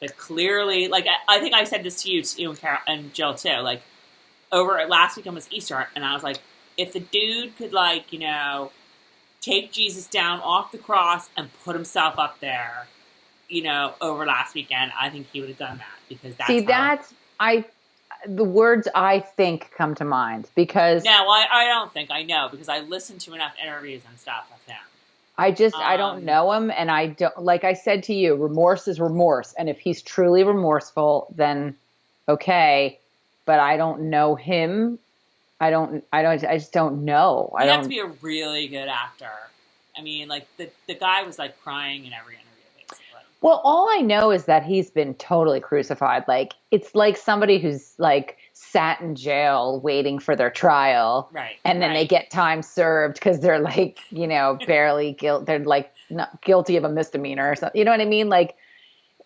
but clearly, like, I think I said this to you and Carol and Jill too, like, over last weekend was Easter, and I was like, if the dude could, like, take Jesus down off the cross and put himself up there, over last weekend, I think he would have done that, because the words I think come to mind, because... No, I don't think I know, because I listened to enough interviews and stuff of him. I don't know him, and I don't, like I said to you, remorse is remorse, and if he's truly remorseful, then okay, but I don't know him. I just don't know. You have to be a really good actor. Like, the guy was, like, crying in every interview, basically. Well, all I know is that he's been totally crucified. Like, it's like somebody who's, like, sat in jail waiting for their trial. Right. And then they get time served because they're, like, barely they're, like, not guilty of a misdemeanor or something. You know what I mean? Like,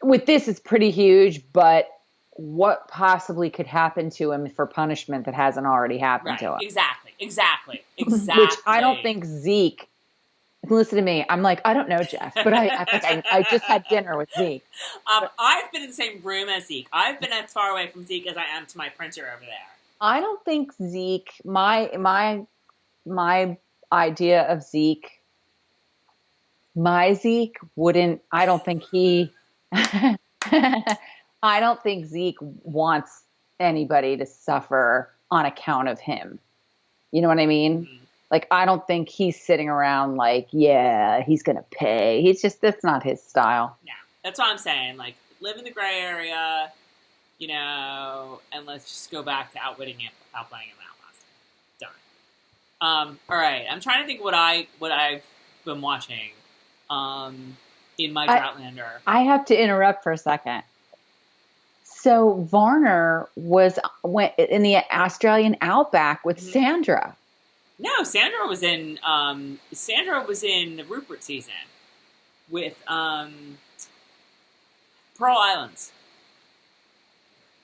with this, it's pretty huge, but what possibly could happen to him for punishment that hasn't already happened to him? Exactly. Which I don't think Zeke... Listen to me. I'm like, I don't know, Jeff, but I just had dinner with Zeke. I've been in the same room as Zeke. I've been as far away from Zeke as I am to my printer over there. I don't think Zeke, my idea of Zeke, my Zeke wouldn't, I don't think Zeke wants anybody to suffer on account of him. You know what I mean? Like, I don't think he's sitting around like, yeah, he's going to pay. He's just, that's not his style. No, that's what I'm saying. Like, live in the gray area, you know, and let's just go back to outwitting him, outplaying him, outlasting. Done. All right. I'm trying to think what I've been watching in my Droughtlander. I have to interrupt for a second. So Varner went in the Australian outback with Sandra. No, Sandra was in the Rupert season with Pearl Islands.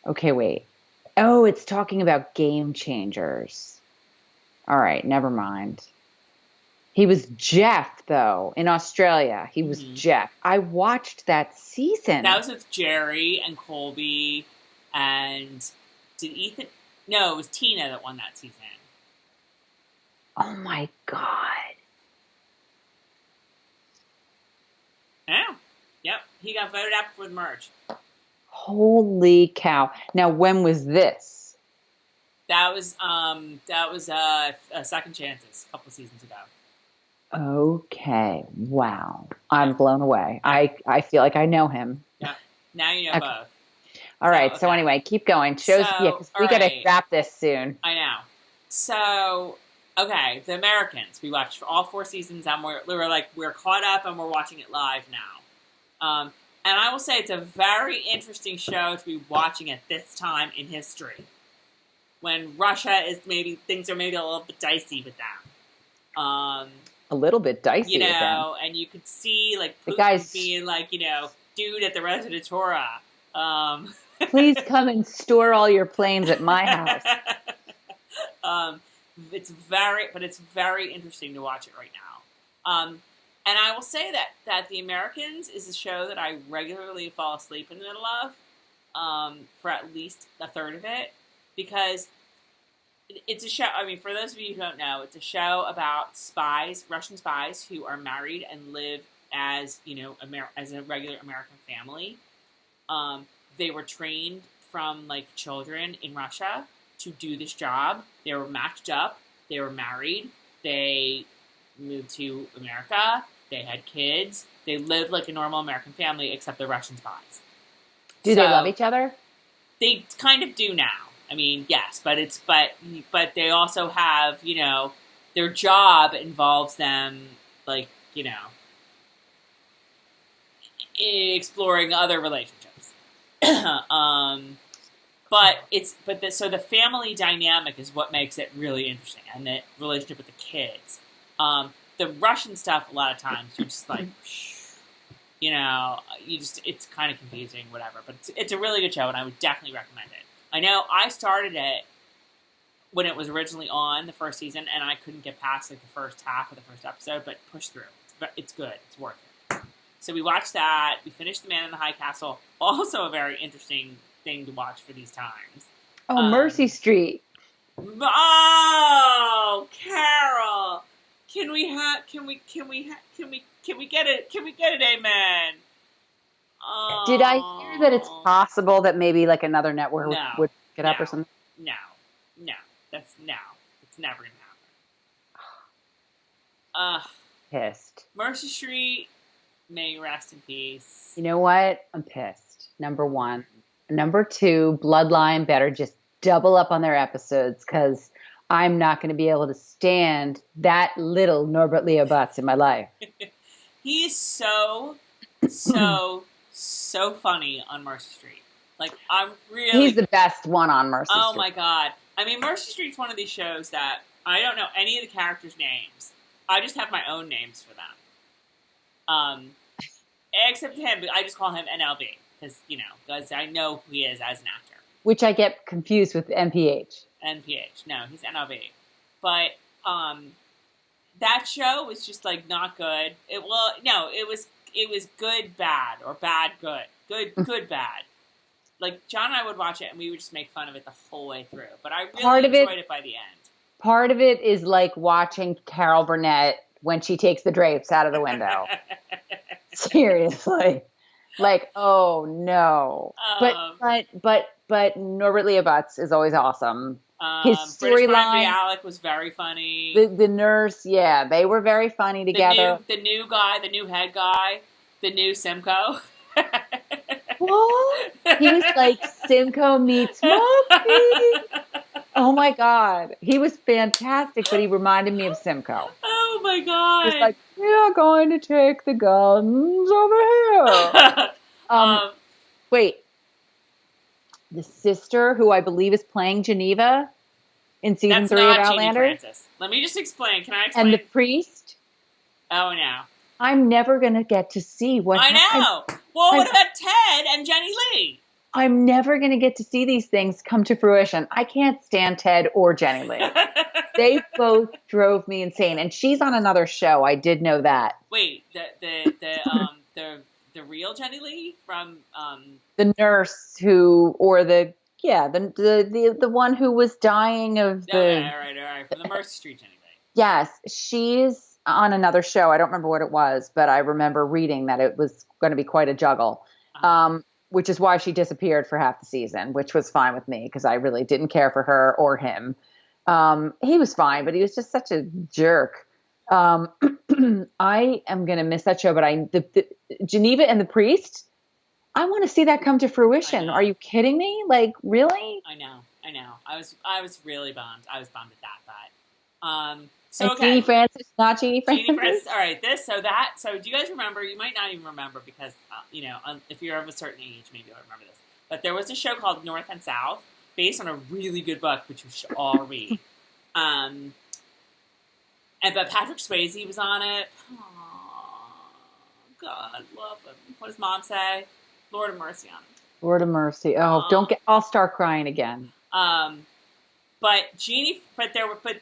Okay, wait. Oh, it's talking about Game Changers. All right, never mind. He was Jeff, though, in Australia. He was Jeff. I watched that season. That was with Jerry and Colby and did Ethan? No, it was Tina that won that season. Oh, my God. Yeah. Yep. He got voted out for the merge. Holy cow. Now, when was this? That was Second Chances a couple of seasons ago. Okay. Wow. I'm blown away. I feel like I know him. Yeah. Now you know both. All right. So anyway, keep going. Shows, because we got to wrap this soon. I know. So, okay, The Americans. We watched all 4 seasons, and we're caught up, and we're watching it live now. And I will say it's a very interesting show to be watching at this time in history, when Russia is things are maybe a little bit dicey with them. A little bit dicey, you with them. know, and you could see like Putin the guys being like, you know, dude at the Residentura. Please come and store all your planes at my house. It's very interesting to watch it right now. And I will say that The Americans is a show that I regularly fall asleep in the middle of, for at least a third of it, because it's a show. I mean, for those of you who don't know, it's a show about spies, Russian spies, who are married and live as, you know, as a regular American family. They were trained from like children in Russia to do this job. They were matched up. They were married. They moved to America. They had kids. They lived like a normal American family, except they're Russian spies. Do they love each other? They kind of do now. I mean, yes, but they also have, you know, their job involves them, like, you know, exploring other relationships. So the family dynamic is what makes it really interesting, and the relationship with the kids. The Russian stuff, a lot of times, you're just like, you know, it's kind of confusing, whatever. But it's a really good show, and I would definitely recommend it. I know I started it when it was originally on the first season, and I couldn't get past like the first half of the first episode, but pushed through. It's good. It's worth it. So we watched that. We finished The Man in the High Castle. Also a very interesting thing to watch for these times. Oh, Mercy Street. Oh, Carol. Can we get it, amen? Oh. Did I hear that it's possible that maybe like another network would pick it up or something? No. It's never gonna happen. Pissed. Mercy Street, may you rest in peace. You know what? I'm pissed. Number 1. Number 2, Bloodline better just double up on their episodes, because I'm not going to be able to stand that little Norbert Leo Butz in my life. He is so funny on Mercy Street. Like, he's the best one on Mercy Street. Oh my God. I mean, Mercy Street's one of these shows that I don't know any of the characters' names. I just have my own names for them. Except him, I just call him NLB, because, you know, because I know who he is as an actor. Which I get confused with NPH. NPH. No, he's NLB. But that show was just like not good. It was good bad or bad good. Good bad. Like John and I would watch it and we would just make fun of it the whole way through. But I really enjoyed it by the end. Part of it is like watching Carol Burnett when she takes the drapes out of the window. Seriously. Like, oh no. But Norbert Leo Butz is always awesome. His British Brian storyline, Bialik was very funny. the nurse, yeah, they were very funny together. The new guy, the new head guy, the new Simcoe. What? He was like Simcoe meets Monkey. Oh my God. He was fantastic, but he reminded me of Simcoe. Oh my God. He was like, we are going to take the guns over here. Wait. The sister, who I believe is playing Geneva in season 3 of Outlander. Francis. Let me just explain. Can I explain? And the priest. Oh, no. I'm never going to get to see what I know. Well, what about Ted and Jenny Lee? I'm never going to get to see these things come to fruition. I can't stand Ted or Jenny Lee. They both drove me insane. And she's on another show. I did know that. Wait, the real Jenny Lee from the nurse who, or the one who was dying of the. All right, from the Mercy Street Jenny Lee. Yes, she's on another show. I don't remember what it was, but I remember reading that it was going to be quite a juggle. Which is why she disappeared for half the season, which was fine with me because I really didn't care for her or him. He was fine, but he was just such a jerk. I am going to miss that show, but the Geneva and the priest, I want to see that come to fruition. Are you kidding me? Like, really? I know. I was really bummed. I was bummed at that. So okay. Jeannie Francis, not Jeannie Francis. Jeannie Francis. All right. So do you guys remember? You might not even remember because if you're of a certain age, maybe you'll remember this. But there was a show called North and South, based on a really good book, which you should all read. But Patrick Swayze was on it. Oh, God, love him. What does Mom say? Lord of mercy on him. Lord of mercy. Oh, I'll start crying again. But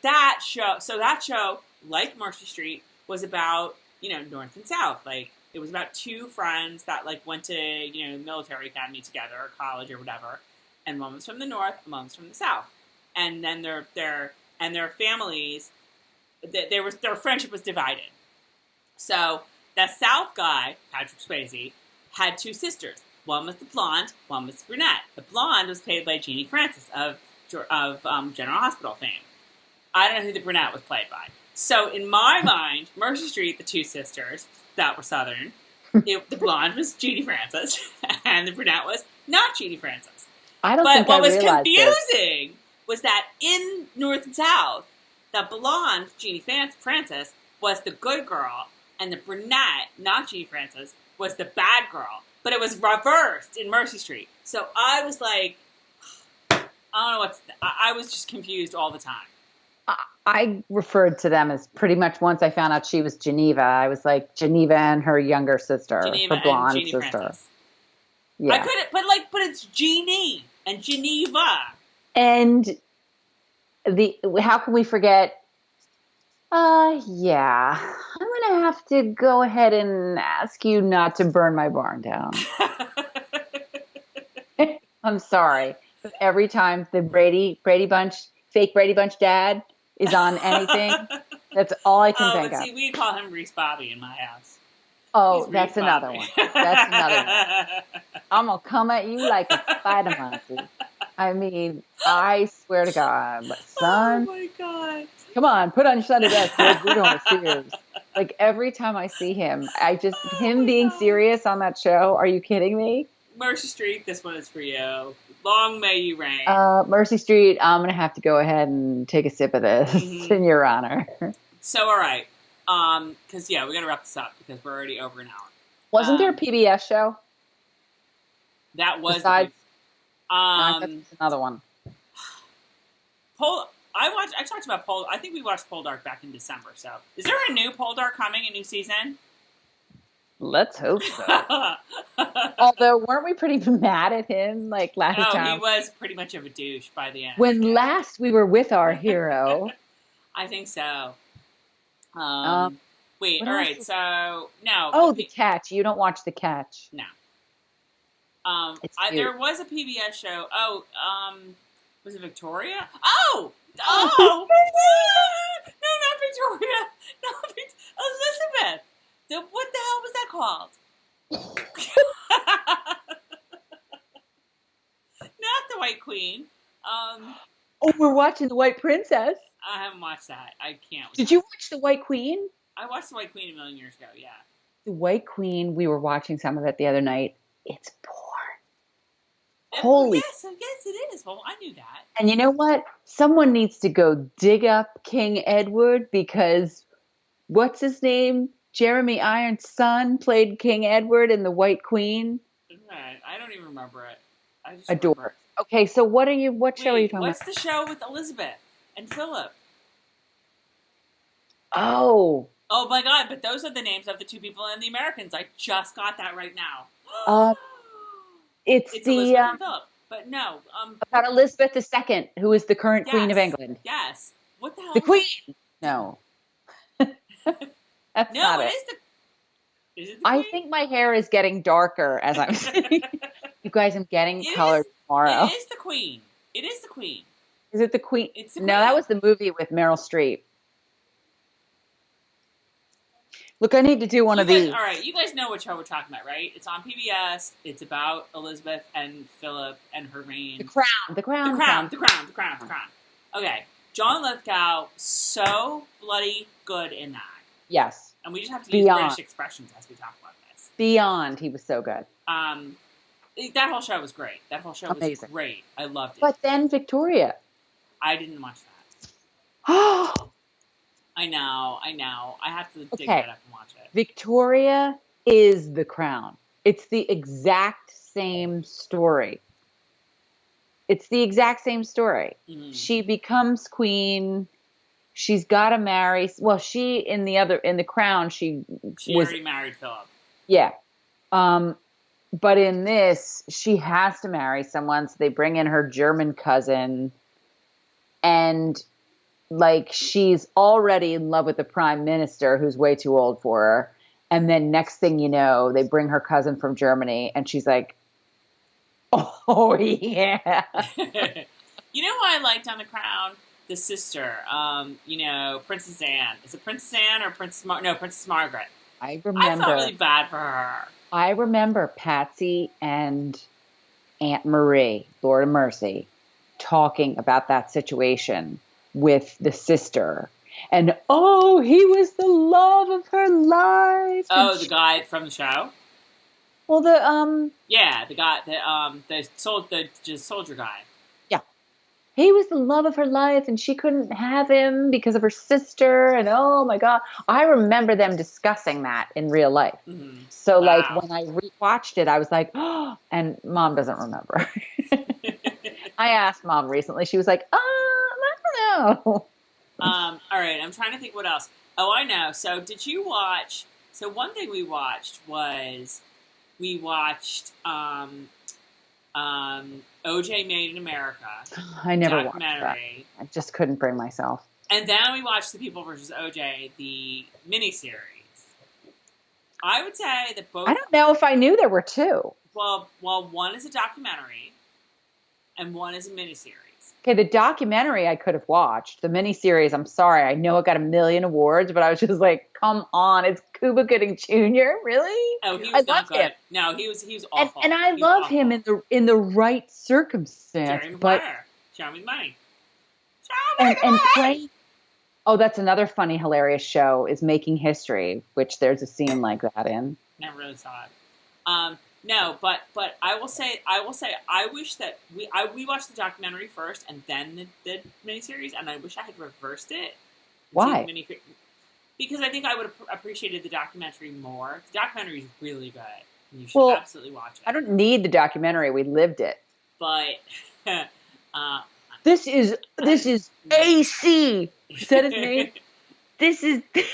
that show, like Mercy Street, was about, North and South. Like, it was about two friends that, like, went to, military academy together, or college or whatever. And one was from the North, and one was from the South. And then their families, their friendship was divided. So, the South guy, Patrick Swayze, had two sisters. One was the blonde, one was the brunette. The blonde was played by Jeannie Francis of General Hospital fame. I don't know who the brunette was played by. So in my mind, Mercy Street, the two sisters that were Southern, the blonde was Jeannie Francis, and the brunette was not Jeannie Francis. But what was confusing was that in North and South, the blonde Jeannie Francis was the good girl, and the brunette, not Jeannie Francis, was the bad girl. But it was reversed in Mercy Street. So I was like, I don't know what to I was just confused all the time. I referred to them as pretty much once I found out she was Geneva. I was like, Geneva and her younger sister, her blonde and sister. Francis. Yeah. I couldn't, but it's Jeannie and Geneva. And how can we forget? Yeah, I'm going to have to go ahead and ask you not to burn my barn down. I'm sorry. But every time the Brady Bunch, fake Brady Bunch dad is on anything, that's all I can think of. See, we call him Reese Bobby in my house. Oh, that's another one. That's another one. I'm going to come at you like a spider monkey. I mean, I swear to God, son. Oh, my God. Come on, put on your Sunday best. We're doing serious. Like, every time I see him, him being serious on that show, are you kidding me? Mercy Street, this one is for you. Long may you reign. Mercy Street, I'm going to have to go ahead and take a sip of this in your honor. So, all right. Because, we got to wrap this up because we're already over an hour. Wasn't there a PBS show? That was... Besides, that's another one. I talked about Poldark. I think we watched Poldark back in December. So, is there a new Poldark coming, a new season? Let's hope so. Although, weren't we pretty mad at him last time? No, he was pretty much of a douche by the end. When last we were with our hero. I think so. Wait, all right. So, no. Oh, The Catch. You don't watch The Catch. No. There was a PBS show. Oh, was it Victoria? Oh! No, not Victoria. No, Elizabeth. What the hell was that called? Not the White Queen. Oh, we're watching The White Princess. I haven't watched that. I can't. Did you watch The White Queen? I watched The White Queen a million years ago. Yeah. The White Queen, we were watching some of it the other night. It's porn. Holy. Yes, it is. Well, I knew that. And you know what? Someone needs to go dig up King Edward because what's his name? Jeremy Irons' son played King Edward in The White Queen. Right. I don't even remember it. I just Adore. remember. Okay, so what show are you talking about? What's the show with Elizabeth and Philip? Oh. Oh my God! But those are the names of the two people in The Americans. I just got that right now. It's the Elizabeth and Philip. But no. About Elizabeth II, who is the current Queen of England. Yes. What the hell? The Queen. No. That's no, not it it. is the. Is it the Queen? I think my hair is getting darker as I'm saying. You guys, I'm getting colored tomorrow. It is the Queen. It is the Queen. Is it the Queen? It's the No, Queen. that was the movie with Meryl Streep. Look, I need to do one of these. All right, you guys know what show we're talking about, right? It's on PBS. It's about Elizabeth and Philip and her reign. The Crown. The Crown. Okay, John Lithgow, so bloody good in that. Yes. And we just have to use British expressions as we talk about this. Beyond, he was so good. That whole show was great. That whole show was great. I loved it. But then Victoria. I didn't watch that. I know. I have to dig that up and watch it. Victoria is the Crown. It's the exact same story. Mm-hmm. She becomes queen. She's got to marry. Well, in the Crown, she already married Philip. Yeah. But in this, she has to marry someone. So they bring in her German cousin, and she's already in love with the prime minister who's way too old for her. And then next thing you know, they bring her cousin from Germany and she's like, oh yeah. You know what I liked on The Crown? The sister, Princess Anne. Is it Princess Anne or Princess Margaret? I felt really bad for her. I remember Patsy and Aunt Marie, Lord of Mercy, talking about that situation with the sister. And, he was the love of her life. Oh, the guy from the show? Well, yeah, the guy, the soldier guy. Yeah. He was the love of her life, and she couldn't have him because of her sister, and oh my God. I remember them discussing that in real life. Mm-hmm. So, when I rewatched it, I was like, oh, and Mom doesn't remember. I asked Mom recently. She was like, I don't know. All right, I'm trying to think what else. Oh, I know. So did you watch, one thing we watched was, OJ Made in America. I never watched that. I just couldn't bring myself. And then we watched The People vs. OJ, the miniseries. I would say that both... I don't know if I knew there were two. Well, one is a documentary, and one is a miniseries. Okay, the documentary I could have watched. The miniseries, I'm sorry. I know it got 1 million awards, but I was just like, come on. It's Cuba Gooding Jr.? Really? Oh, he was not good. Him. No, he was awful. And I love him in the right circumstance. Jerry but Maguire. Show me the money. And playing... Oh, that's another funny, hilarious show is Making History, which there's a scene like that in. Never really saw it. No, but I will say I wish that we watched the documentary first and then the miniseries, and I wish I had reversed it. Why? Because I think I would have appreciated the documentary more. The documentary is really good. You should absolutely watch it. I don't need the documentary. We lived it. But this is AC. Is that his name? This is. It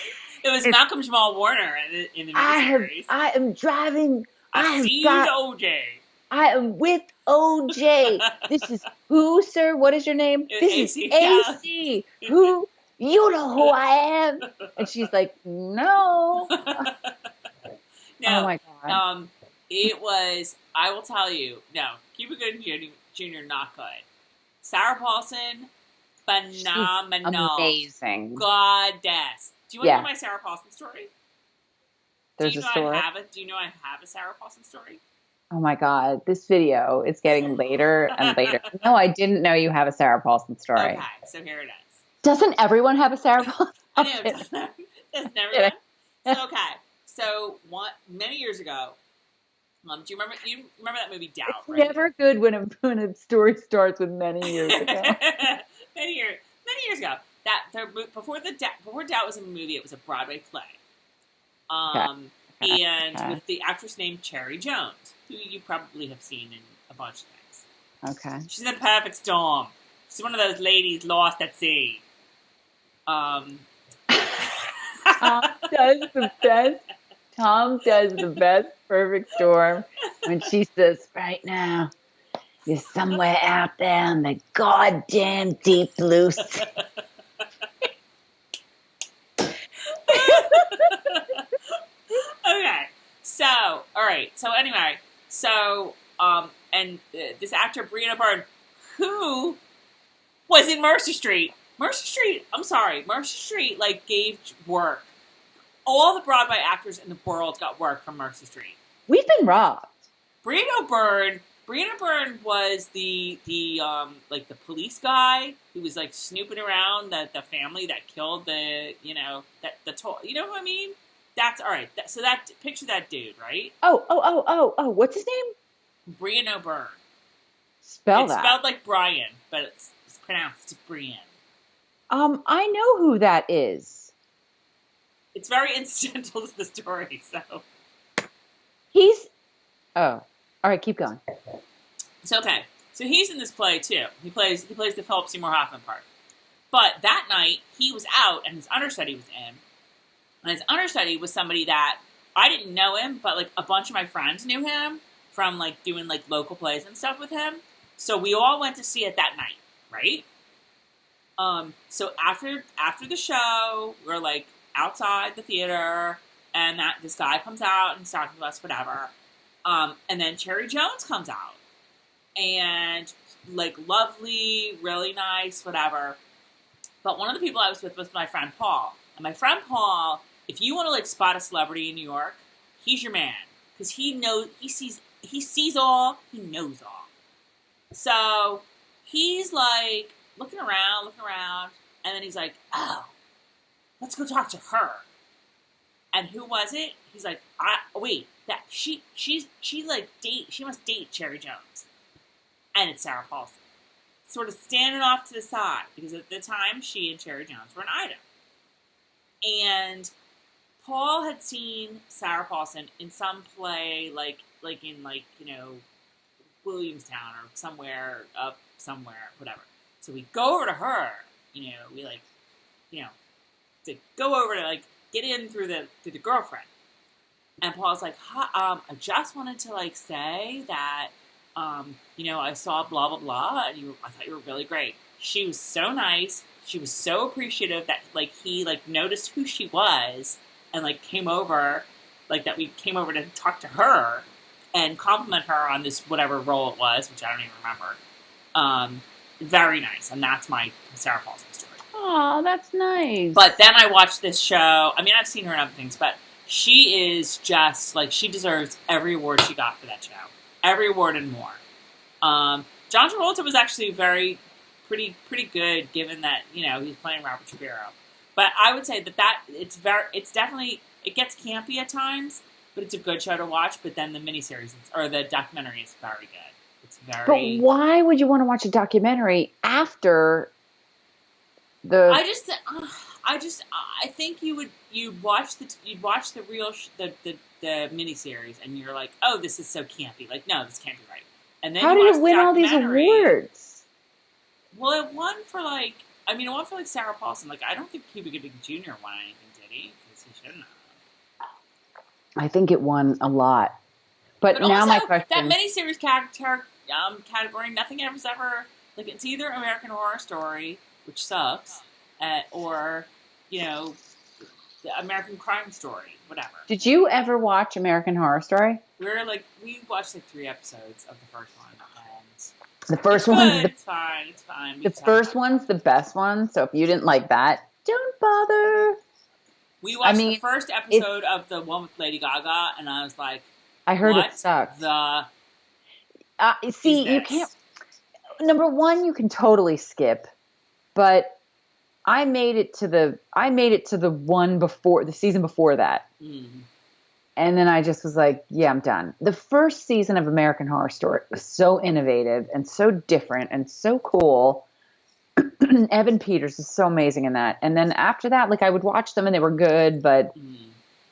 was Malcolm Jamal Warner in the miniseries. I am driving. I've seen OJ. I am with OJ. This is who, sir? What is your name? This is AC. Who? You know who I am. And she's like, no. No. Oh my God. It was. I will tell you. No, Cuba Gooding Jr. not good. Sarah Paulson, phenomenal. She's amazing. Goddess. Do you want to know my Sarah Paulson story? There's a story. Do you know I have a Sarah Paulson story? Oh my God, this video is getting later and later. No, I didn't know you have a Sarah Paulson story. Okay, so here it is. Doesn't everyone have a Sarah Paulson? I know, doesn't everyone? So, okay. So, many years ago, do you remember that movie Doubt, It's right? never good when a story starts with many years ago. many years ago. Before Doubt was a movie, it was a Broadway play. And with the actress named Cherry Jones, who you probably have seen in a bunch of things. Okay. She's in Perfect Storm. She's one of those ladies lost at sea. Tom does the best. Tom does the best Perfect Storm when she says, "Right now, you're somewhere out there in the goddamn deep blue sea." Okay, so all right. So anyway, this actor Brianna Byrne, who was in Mercer Street. Mercer Street like gave work. All the Broadway actors in the world got work from Mercer Street. We've been robbed. Brianna Byrne was the police guy who was like snooping around the family that killed the you know what I mean? That's all right. Picture that dude, right? Oh! What's his name? Brianna Byrne. Spell that. It's spelled like Brian, but it's pronounced Brian. I know who that is. It's very incidental to the story, so. Oh, all right, keep going. So okay, so he's in this play too. He plays the Philip Seymour Hoffman part. But that night he was out, and his understudy was in. And his understudy was somebody that I didn't know him, but like a bunch of my friends knew him from like doing like local plays and stuff with him. So we all went to see it that night, right? So after the show, we're like outside the theater, and this guy comes out and he's talking to us, whatever. And then Cherry Jones comes out, and like lovely, really nice, whatever. But one of the people I was with was my friend Paul, and my friend Paul, if you want to like spot a celebrity in New York, he's your man because he sees all, he knows all. So he's like looking around, and then he's like, "Oh, let's go talk to her." And who was it? He's like, she must date Cherry Jones. And it's Sarah Paulson. Sort of standing off to the side, because at the time, she and Cherry Jones were an item. And Paul had seen Sarah Paulson in some play, like in Williamstown or somewhere, whatever. So we go over to her, to go over to like get in through the girlfriend. And Paul's like, I just wanted to like say that, I saw blah, blah, blah, and I thought you were really great. She was so nice. She was so appreciative that like he like noticed who she was and like came over, like that we came over to talk to her and compliment her on this whatever role it was, which I don't even remember. Very nice. And that's my Sarah Paulson story. Oh, that's nice. But then I watched this show. I mean, I've seen her in other things, but she is just, like, she deserves every award she got for that show. Every award and more. John Travolta was actually pretty good, given that, he's playing Robert Shapiro. But I would say that it's definitely, it gets campy at times, but it's a good show to watch. But then the miniseries, or the documentary is very good. It's very... But why would you want to watch a documentary after the... I think you'd watch the real the miniseries, and you're like, oh, this is so campy. Like, no, this can't be right. And then how did it win all these awards? Well, it won for like Sarah Paulson. Like, I don't think Cuba Gooding Jr. won anything, did he? Because he shouldn't have. I think it won a lot. But now also, my question: that miniseries category, nothing ever like, it's either American Horror Story, which sucks, or the American Crime Story, whatever. Did you ever watch American Horror Story? We watched like 3 episodes of the first one, and the first one. It's fine. The first one's the best one. So if you didn't like that, don't bother. We watched the first episode of the one with Lady Gaga, and I was like, I heard what it sucked. The See, you can't. Number one, you can totally skip, but I made it to the one before the season before that. And then I just was like, yeah, I'm done. The first season of American Horror Story was so innovative and so different and so cool. Evan Peters is so amazing in that. And then after that, like I would watch them and they were good, but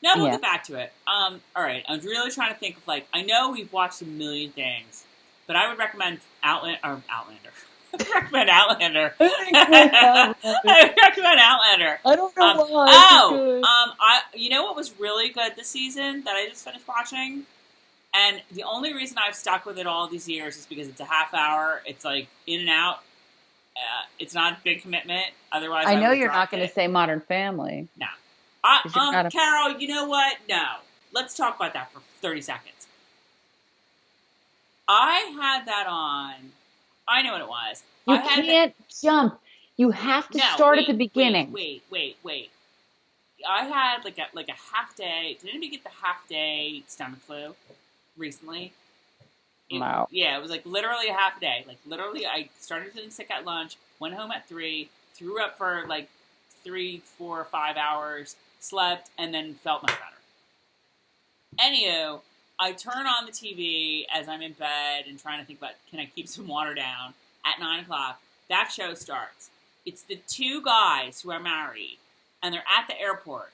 no, we'll get back to it. All right, I'm really trying to think of like I know we've watched a million things, but I would recommend Outlander. I would recommend Outlander. I would recommend Outlander. I don't know why. You know what was really good this season that I just finished watching? And the only reason I've stuck with it all these years is because it's a half hour. It's like in and out. It's not a big commitment. Otherwise, I know you're not going to say Modern Family. No. Carol, you know what? No. Let's talk about that for 30 seconds. I had that on. I know what it was. You can't jump. You have to start at the beginning. Wait. I had like a half day. Did anybody get the half day stomach flu recently? No. Yeah, it was like literally a half day. Like literally, I started feeling sick at lunch, went home at 3, threw up for like 3, 4, 5 hours, slept, and then felt much better. Anywho, I turn on the TV as I'm in bed and trying to think about, can I keep some water down? At 9 o'clock, that show starts. It's the two guys who are married, and they're at the airport.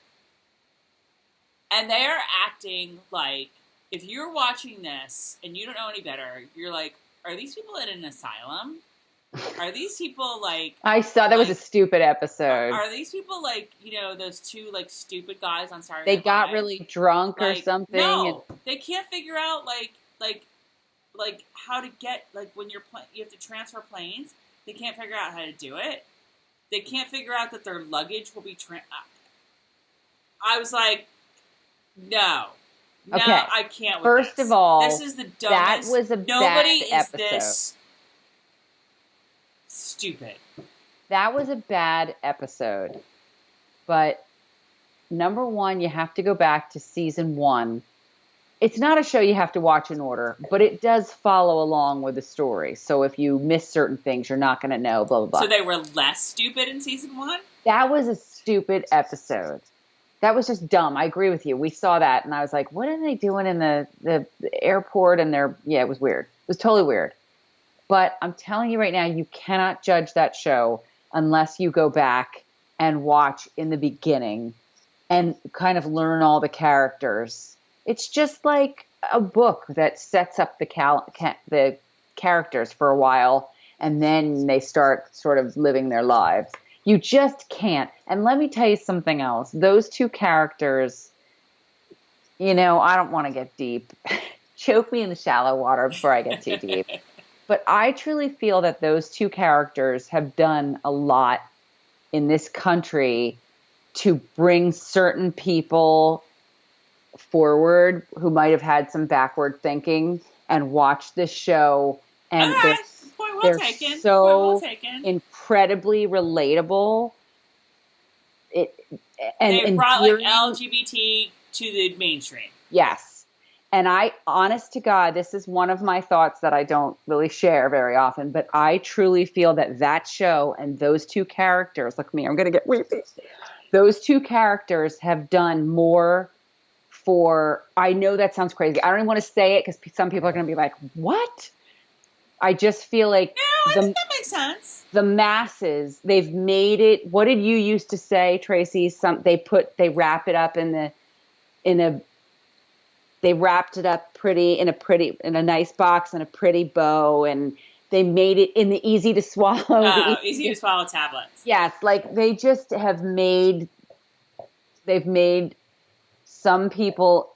And they're acting like, if you're watching this and you don't know any better, you're like, are these people in an asylum? Are these people like... I saw that was a stupid episode. Are these people like, those two like stupid guys on Saturday They Night got Live? really drunk or something? No, they can't figure out like how to get, like when you have to transfer planes. They can't figure out how to do it. They can't figure out that their luggage will be... I was like, no. No, okay. I can't with First this. of all, this is the dumbest. That was a Nobody bad is episode. this stupid. That was a bad episode. But number one, you have to go back to season 1. It's not a show you have to watch in order, but it does follow along with the story. So if you miss certain things, you're not going to know, blah, blah, blah. So they were less stupid in season 1? That was a stupid episode. That was just dumb. I agree with you. We saw that, and I was like, what are they doing in the airport? And it was weird. It was totally weird. But I'm telling you right now, you cannot judge that show unless you go back and watch in the beginning and kind of learn all the characters. It's just like a book that sets up the characters for a while, and then they start sort of living their lives. You just can't. And let me tell you something else. Those two characters, I don't want to get deep. Choke me in the shallow water before I get too deep. But I truly feel that those two characters have done a lot in this country to bring certain people forward who might have had some backward thinking and watch this show. And they're so incredibly relatable. They brought like LGBT to the mainstream. Yes. And honest to God, this is one of my thoughts that I don't really share very often, but I truly feel that show and those two characters, look at me, I'm going to get weepy. Those two characters have done more I know that sounds crazy. I don't even want to say it because some people are going to be like, what? I just feel like I think that makes sense. The masses, they've made it. What did you used to say, Tracy? They wrap it up they wrapped it up in a nice box and a pretty bow, and they made it in the easy to swallow. Easy to swallow tablets. Yes, like they just they've made some people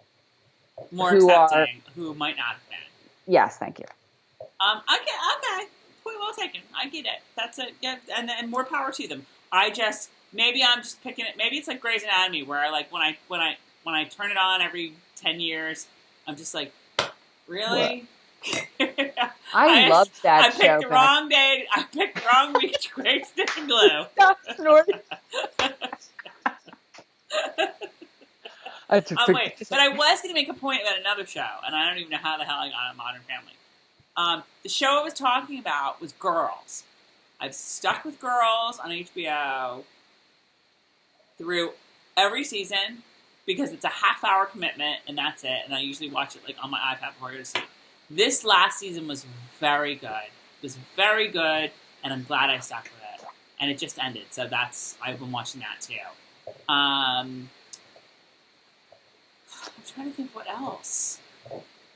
more accepting who might not have been. Yes, thank you. Okay. Point well taken. I get it. That's it. Yeah, and more power to them. Maybe I'm just picking it. Maybe it's like Grey's Anatomy, where I like when I turn it on every 10 years, I'm just like, really? I loved that show. I picked the wrong day. I picked the wrong week to grade Stick and Glue. Stop snorting. Wait, but I was going to make a point about another show, and I don't even know how the hell I got on Modern Family. The show I was talking about was Girls. I've stuck with Girls on HBO through every season because it's a half-hour commitment, and that's it. And I usually watch it like on my iPad before I go to sleep. This last season was very good. It was very good, and I'm glad I stuck with it. And it just ended, so I've been watching that too. I'm trying to think what else.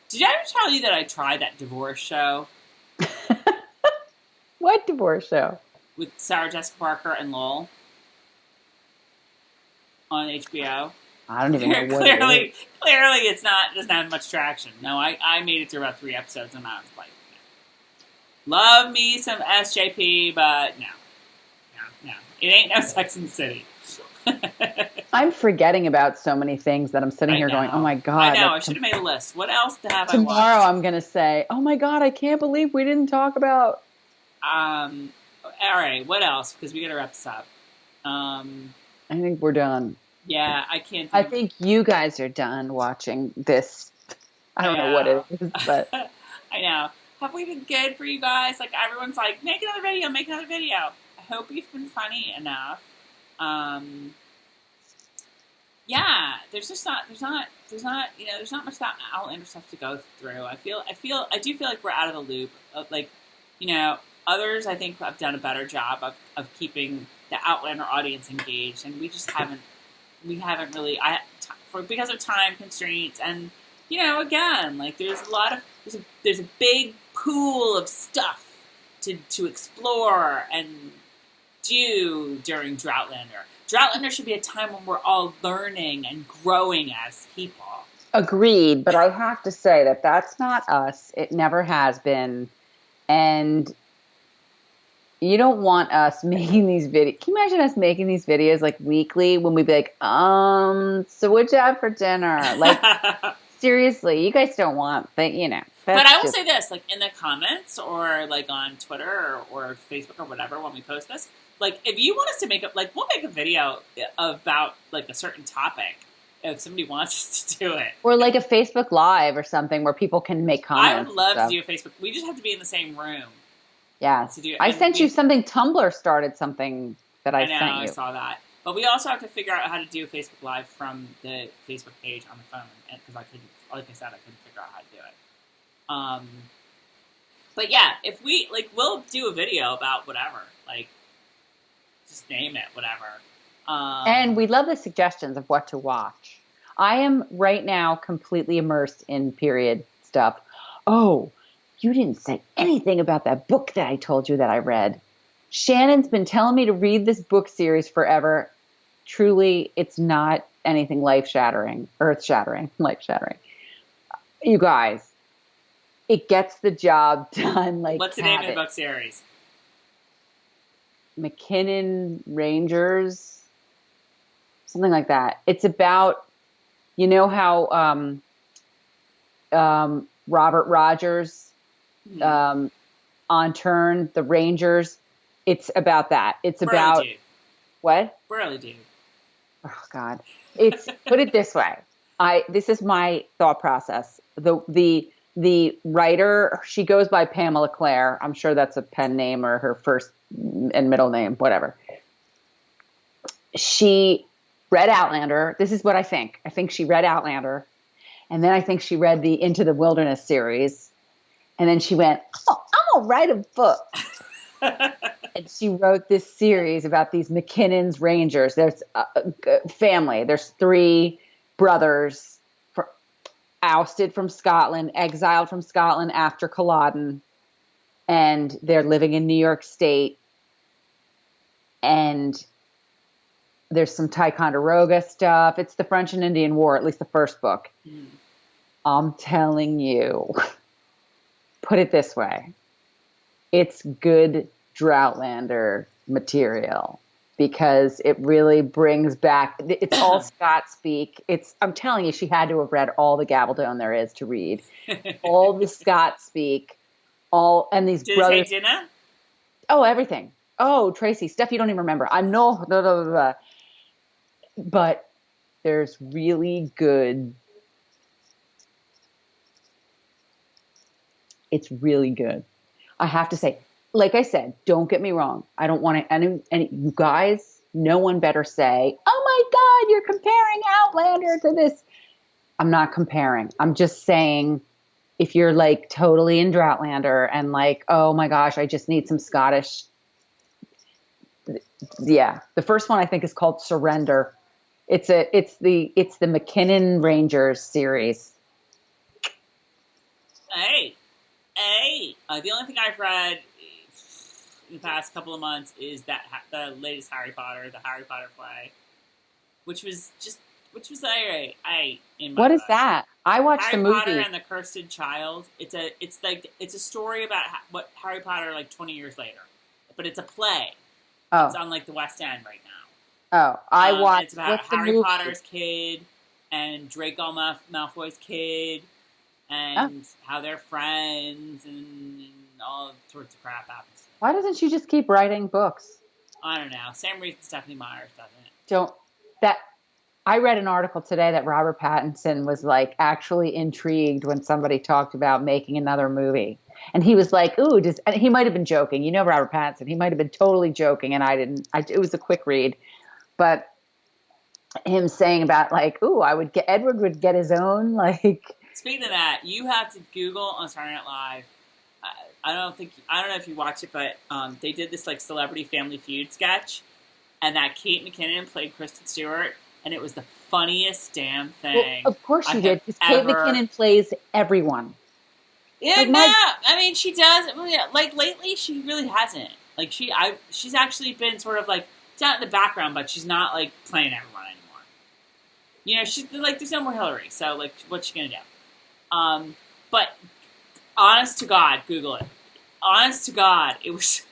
Did I ever tell you that I tried that divorce show? What divorce show? With Sarah Jessica Parker and Lowell on HBO. I don't even know what clearly, it is. Clearly, doesn't have much traction. No, I made it through about 3 episodes, and I was like, no. Love me some SJP, but no. It ain't no Sex and the City. I'm forgetting about so many things that I'm sitting here going, oh my God. I know, I should have made a list. What else have I watched? Tomorrow I'm going to say, oh my God, I can't believe we didn't talk about. All right, what else? Because we got to wrap this up. I think we're done. Yeah, I can't. I think you guys are done watching this. I don't know what it is, but. I know. Have we been good for you guys? Like, everyone's like, make another video. I hope you've been funny enough. Yeah, there's not much that Outlander stuff to go through. I do feel like we're out of the loop. Like, others I think have done a better job of keeping the Outlander audience engaged, and we haven't really, because of time constraints, and, again, like, there's a big pool of stuff to explore and do during Droughtlander. Droughtlander should be a time when we're all learning and growing as people. Agreed, but I have to say that that's not us. It never has been. And you don't want us making these videos. Can you imagine us making these videos like weekly when we'd be like, so what'd you have for dinner? Like, seriously, you guys don't want, but But I will say this, like, in the comments or like on Twitter or Facebook or whatever when we post this, like, if you want us to we'll make a video about, like, a certain topic if somebody wants us to do it. Or like a Facebook Live or something where people can make comments. I would love to do a Facebook. We just have to be in the same room. Yeah. I sent you something. Tumblr started something that I sent you. I saw that. But we also have to figure out how to do a Facebook Live from the Facebook page on the phone. Because I couldn't figure out how to do it. But yeah, if we'll do a video about whatever. Like, just name it, whatever. And we love the suggestions of what to watch. I am right now completely immersed in period stuff. Oh, you didn't say anything about that book that I told you that I read. Shannon's been telling me to read this book series forever. Truly, it's not anything life-shattering, earth-shattering, life-shattering. You guys, it gets the job done. Like, what's the name of the book series? McKinnon Rangers, something like that. It's about, how Robert Rogers, on turn, the Rangers. It's about that. It's Burly about dude. What? Burly dude. Oh God! It's put it this way. This is my thought process. The writer, she goes by Pamela Clare. I'm sure that's a pen name or her first and middle name, whatever. She read Outlander. This is what I think. I think she read Outlander. And then I think she read the Into the Wilderness series. And then she went, I'm going to write a book. And she wrote this series about these McKinnon's Rangers. There's a family. There's 3 brothers ousted from Scotland, exiled from Scotland after Culloden. And they're living in New York State. And there's some Ticonderoga stuff. It's the French and Indian War, at least the first book. I'm telling you, put it this way. It's good Droughtlander material because it really brings back, it's all Scott speak. I'm telling you, she had to have read all the Gabaldon there is to read. All the Scott speak. And these Did brothers. it say dinner? Oh, everything. Oh, Tracey, stuff you don't even remember. But there's really good It's really good. I have to say, like I said, don't get me wrong. I don't want to, and you guys, no one better say, oh my God, you're comparing Outlander to this. I'm not comparing. I'm just saying, if you're like totally in Droughtlander and like, oh my gosh, I just need some Scottish. Yeah. The first one I think is called Surrender. It's the McKinnon Rangers series. Hey. The only thing I've read in the past couple of months is that the latest Harry Potter play, which was alright. What is that? I watched Harry the movie. Potter and the Cursed Child. It's a story about what Harry Potter like 20 years later, but it's a play. Oh, it's on like the West End right now. Oh, I watched. It's about What's Harry the movie? Potter's kid and Draco Malfoy's kid, and how they're friends, and all sorts of crap happens. Why doesn't she just keep writing books? I don't know. Same reason Stephanie Myers doesn't. I read an article today that Robert Pattinson was like actually intrigued when somebody talked about making another movie. And he was like, ooh, and he might have been joking. You know, Robert Pattinson, he might have been totally joking. And it was a quick read, but him saying about like, ooh, Edward would get his own, like. Speaking of that, you have to Google on Saturday Night Live. I don't know if you watch it, but they did this like Celebrity Family Feud sketch, and that Kate McKinnon played Kristen Stewart, and it was the funniest damn thing. Well, of course she did, because Kate McKinnon plays everyone. Yeah, I mean, she does. Like lately, she really hasn't. Like she's actually been sort of like down in the background, but she's not like playing everyone anymore. You know, she's like, there's no more Hillary, so like, what's she gonna do? But honest to God, Google it. Honest to God, it was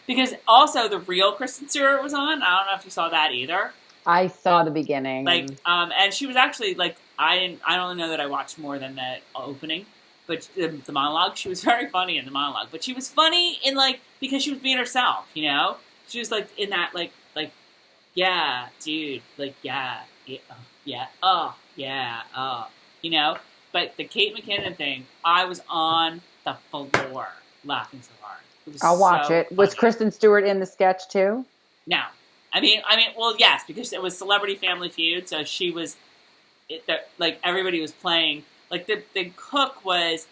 because also the real Kristen Stewart was on. I don't know if you saw that either. I saw the beginning. Like, and she was actually like, I don't know that I watched more than the opening, but the monologue, she was very funny in the monologue. But she was funny in like because she was being herself, you know. She was like in that like yeah, dude, like yeah, you know. But the Kate McKinnon thing, I was on the floor laughing so hard. I'll watch it. Funny. Was Kristen Stewart in the sketch too? No. I mean, well, yes, because it was Celebrity Family Feud, so she was, like, everybody was playing, like, the cook was,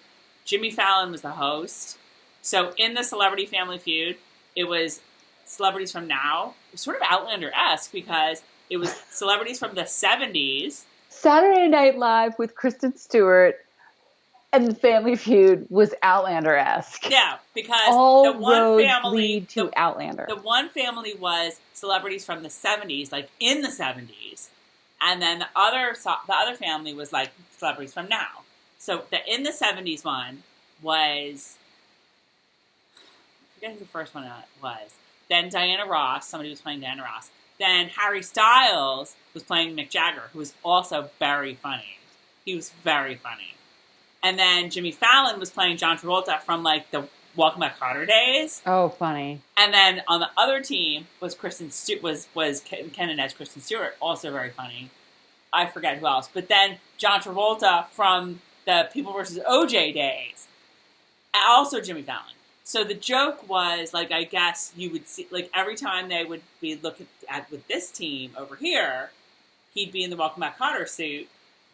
Jimmy Fallon was the host, so in the Celebrity Family Feud, it was celebrities from now, it was sort of Outlander-esque, because it was celebrities from the 70s. Saturday Night Live with Kristen Stewart and the Family Feud was Outlander-esque. Yeah, because all the one roads family lead to Outlander. The one family was celebrities from the 70s, like in the 70s, and then the other family was like celebrities from now. So the in the 70s one was, I forget who the first one was. Then Diana Ross, somebody was playing Diana Ross. Then Harry Styles was playing Mick Jagger, who was also very funny. He was very funny. And then Jimmy Fallon was playing John Travolta from like the Welcome Back Kotter days. Oh, funny. And then on the other team was was Kennan as Kristen Stewart, also very funny. I forget who else. But then John Travolta from the People vs. OJ days. Also Jimmy Fallon. So the joke was, like, I guess you would see, like, every time they would be looking at with this team over here, he'd be in the Welcome Back Kotter suit.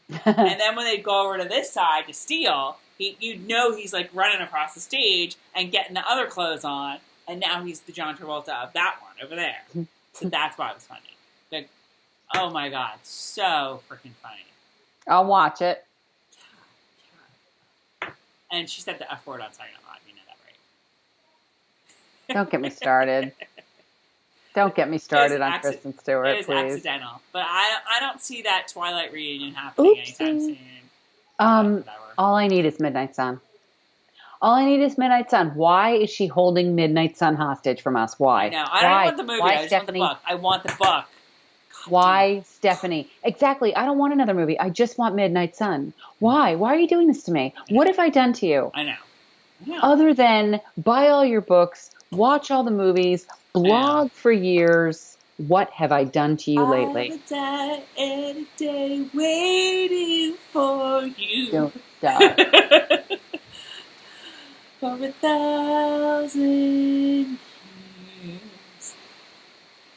And then when they'd go over to this side to steal, you'd know he's, like, running across the stage and getting the other clothes on. And now he's the John Travolta of that one over there. So that's why it was funny. Like, oh, my God. So freaking funny. I'll watch it. And she said the F word on Saturday Night Live. You know that, right? Don't get me started. Don't get me started on Kristen Stewart, please. It is accidental. But I don't see that Twilight reunion happening anytime soon. All I need is Midnight Sun. All I need is Midnight Sun. Why is she holding Midnight Sun hostage from us? Why? I know. I don't want the movie. I just want the book. I want the book. God, why, Stephanie? Exactly. I don't want another movie. I just want Midnight Sun. Why? Why are you doing this to me? What have I done to you? I know. Other than buy all your books, watch all the movies, blog for years. What have I done to you lately? I would die any day waiting for you. Don't stop. for 1,000 years.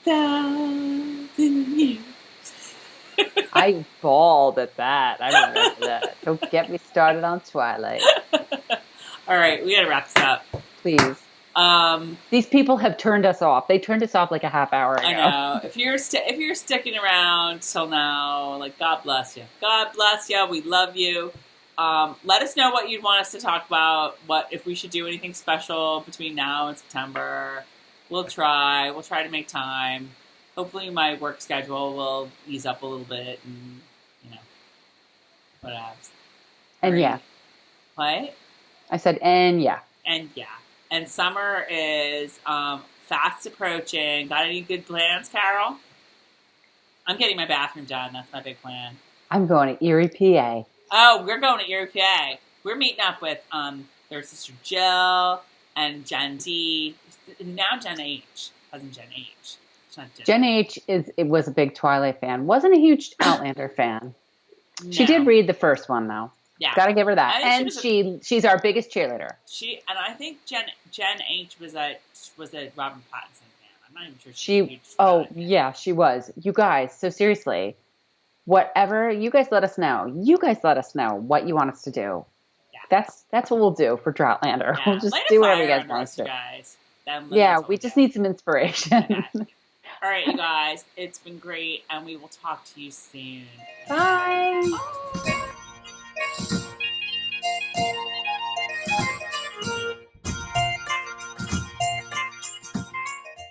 1,000 years. I bawled at that. I remember that. Don't get me started on Twilight. All right, we gotta wrap this up. Please. These people have turned us off. They turned us off like a half hour ago. I know. If you're sticking around till now, like, God bless you. God bless you. We love you. Let us know what you'd want us to talk about. What if we should do anything special between now and September? We'll try. We'll try to make time. Hopefully, my work schedule will ease up a little bit, and what else? And yeah, what? I said, and yeah, and yeah. And summer is fast approaching. Got any good plans, Carol? I'm getting my bathroom done. That's my big plan. I'm going to Erie, PA. Oh, we're going to Erie, PA. We're meeting up with their sister Jill and Jen D. Now Jen H. Cousin Jen H. Jen H. was a big Twilight fan. Wasn't a huge Outlander fan. No. She did read the first one though. Yeah, gotta give her that. And she's our biggest cheerleader. I think Jen H. was a Robert Pattinson fan. I'm not even sure yeah, she was. You guys, so seriously, whatever you guys let us know. You guys let us know what you want us to do. Yeah. That's what we'll do for Droughtlander. Yeah. We'll just do whatever you guys want us to do. Yeah, we just need some inspiration. Yeah. All right, you guys, it's been great, and we will talk to you soon. Bye. Bye.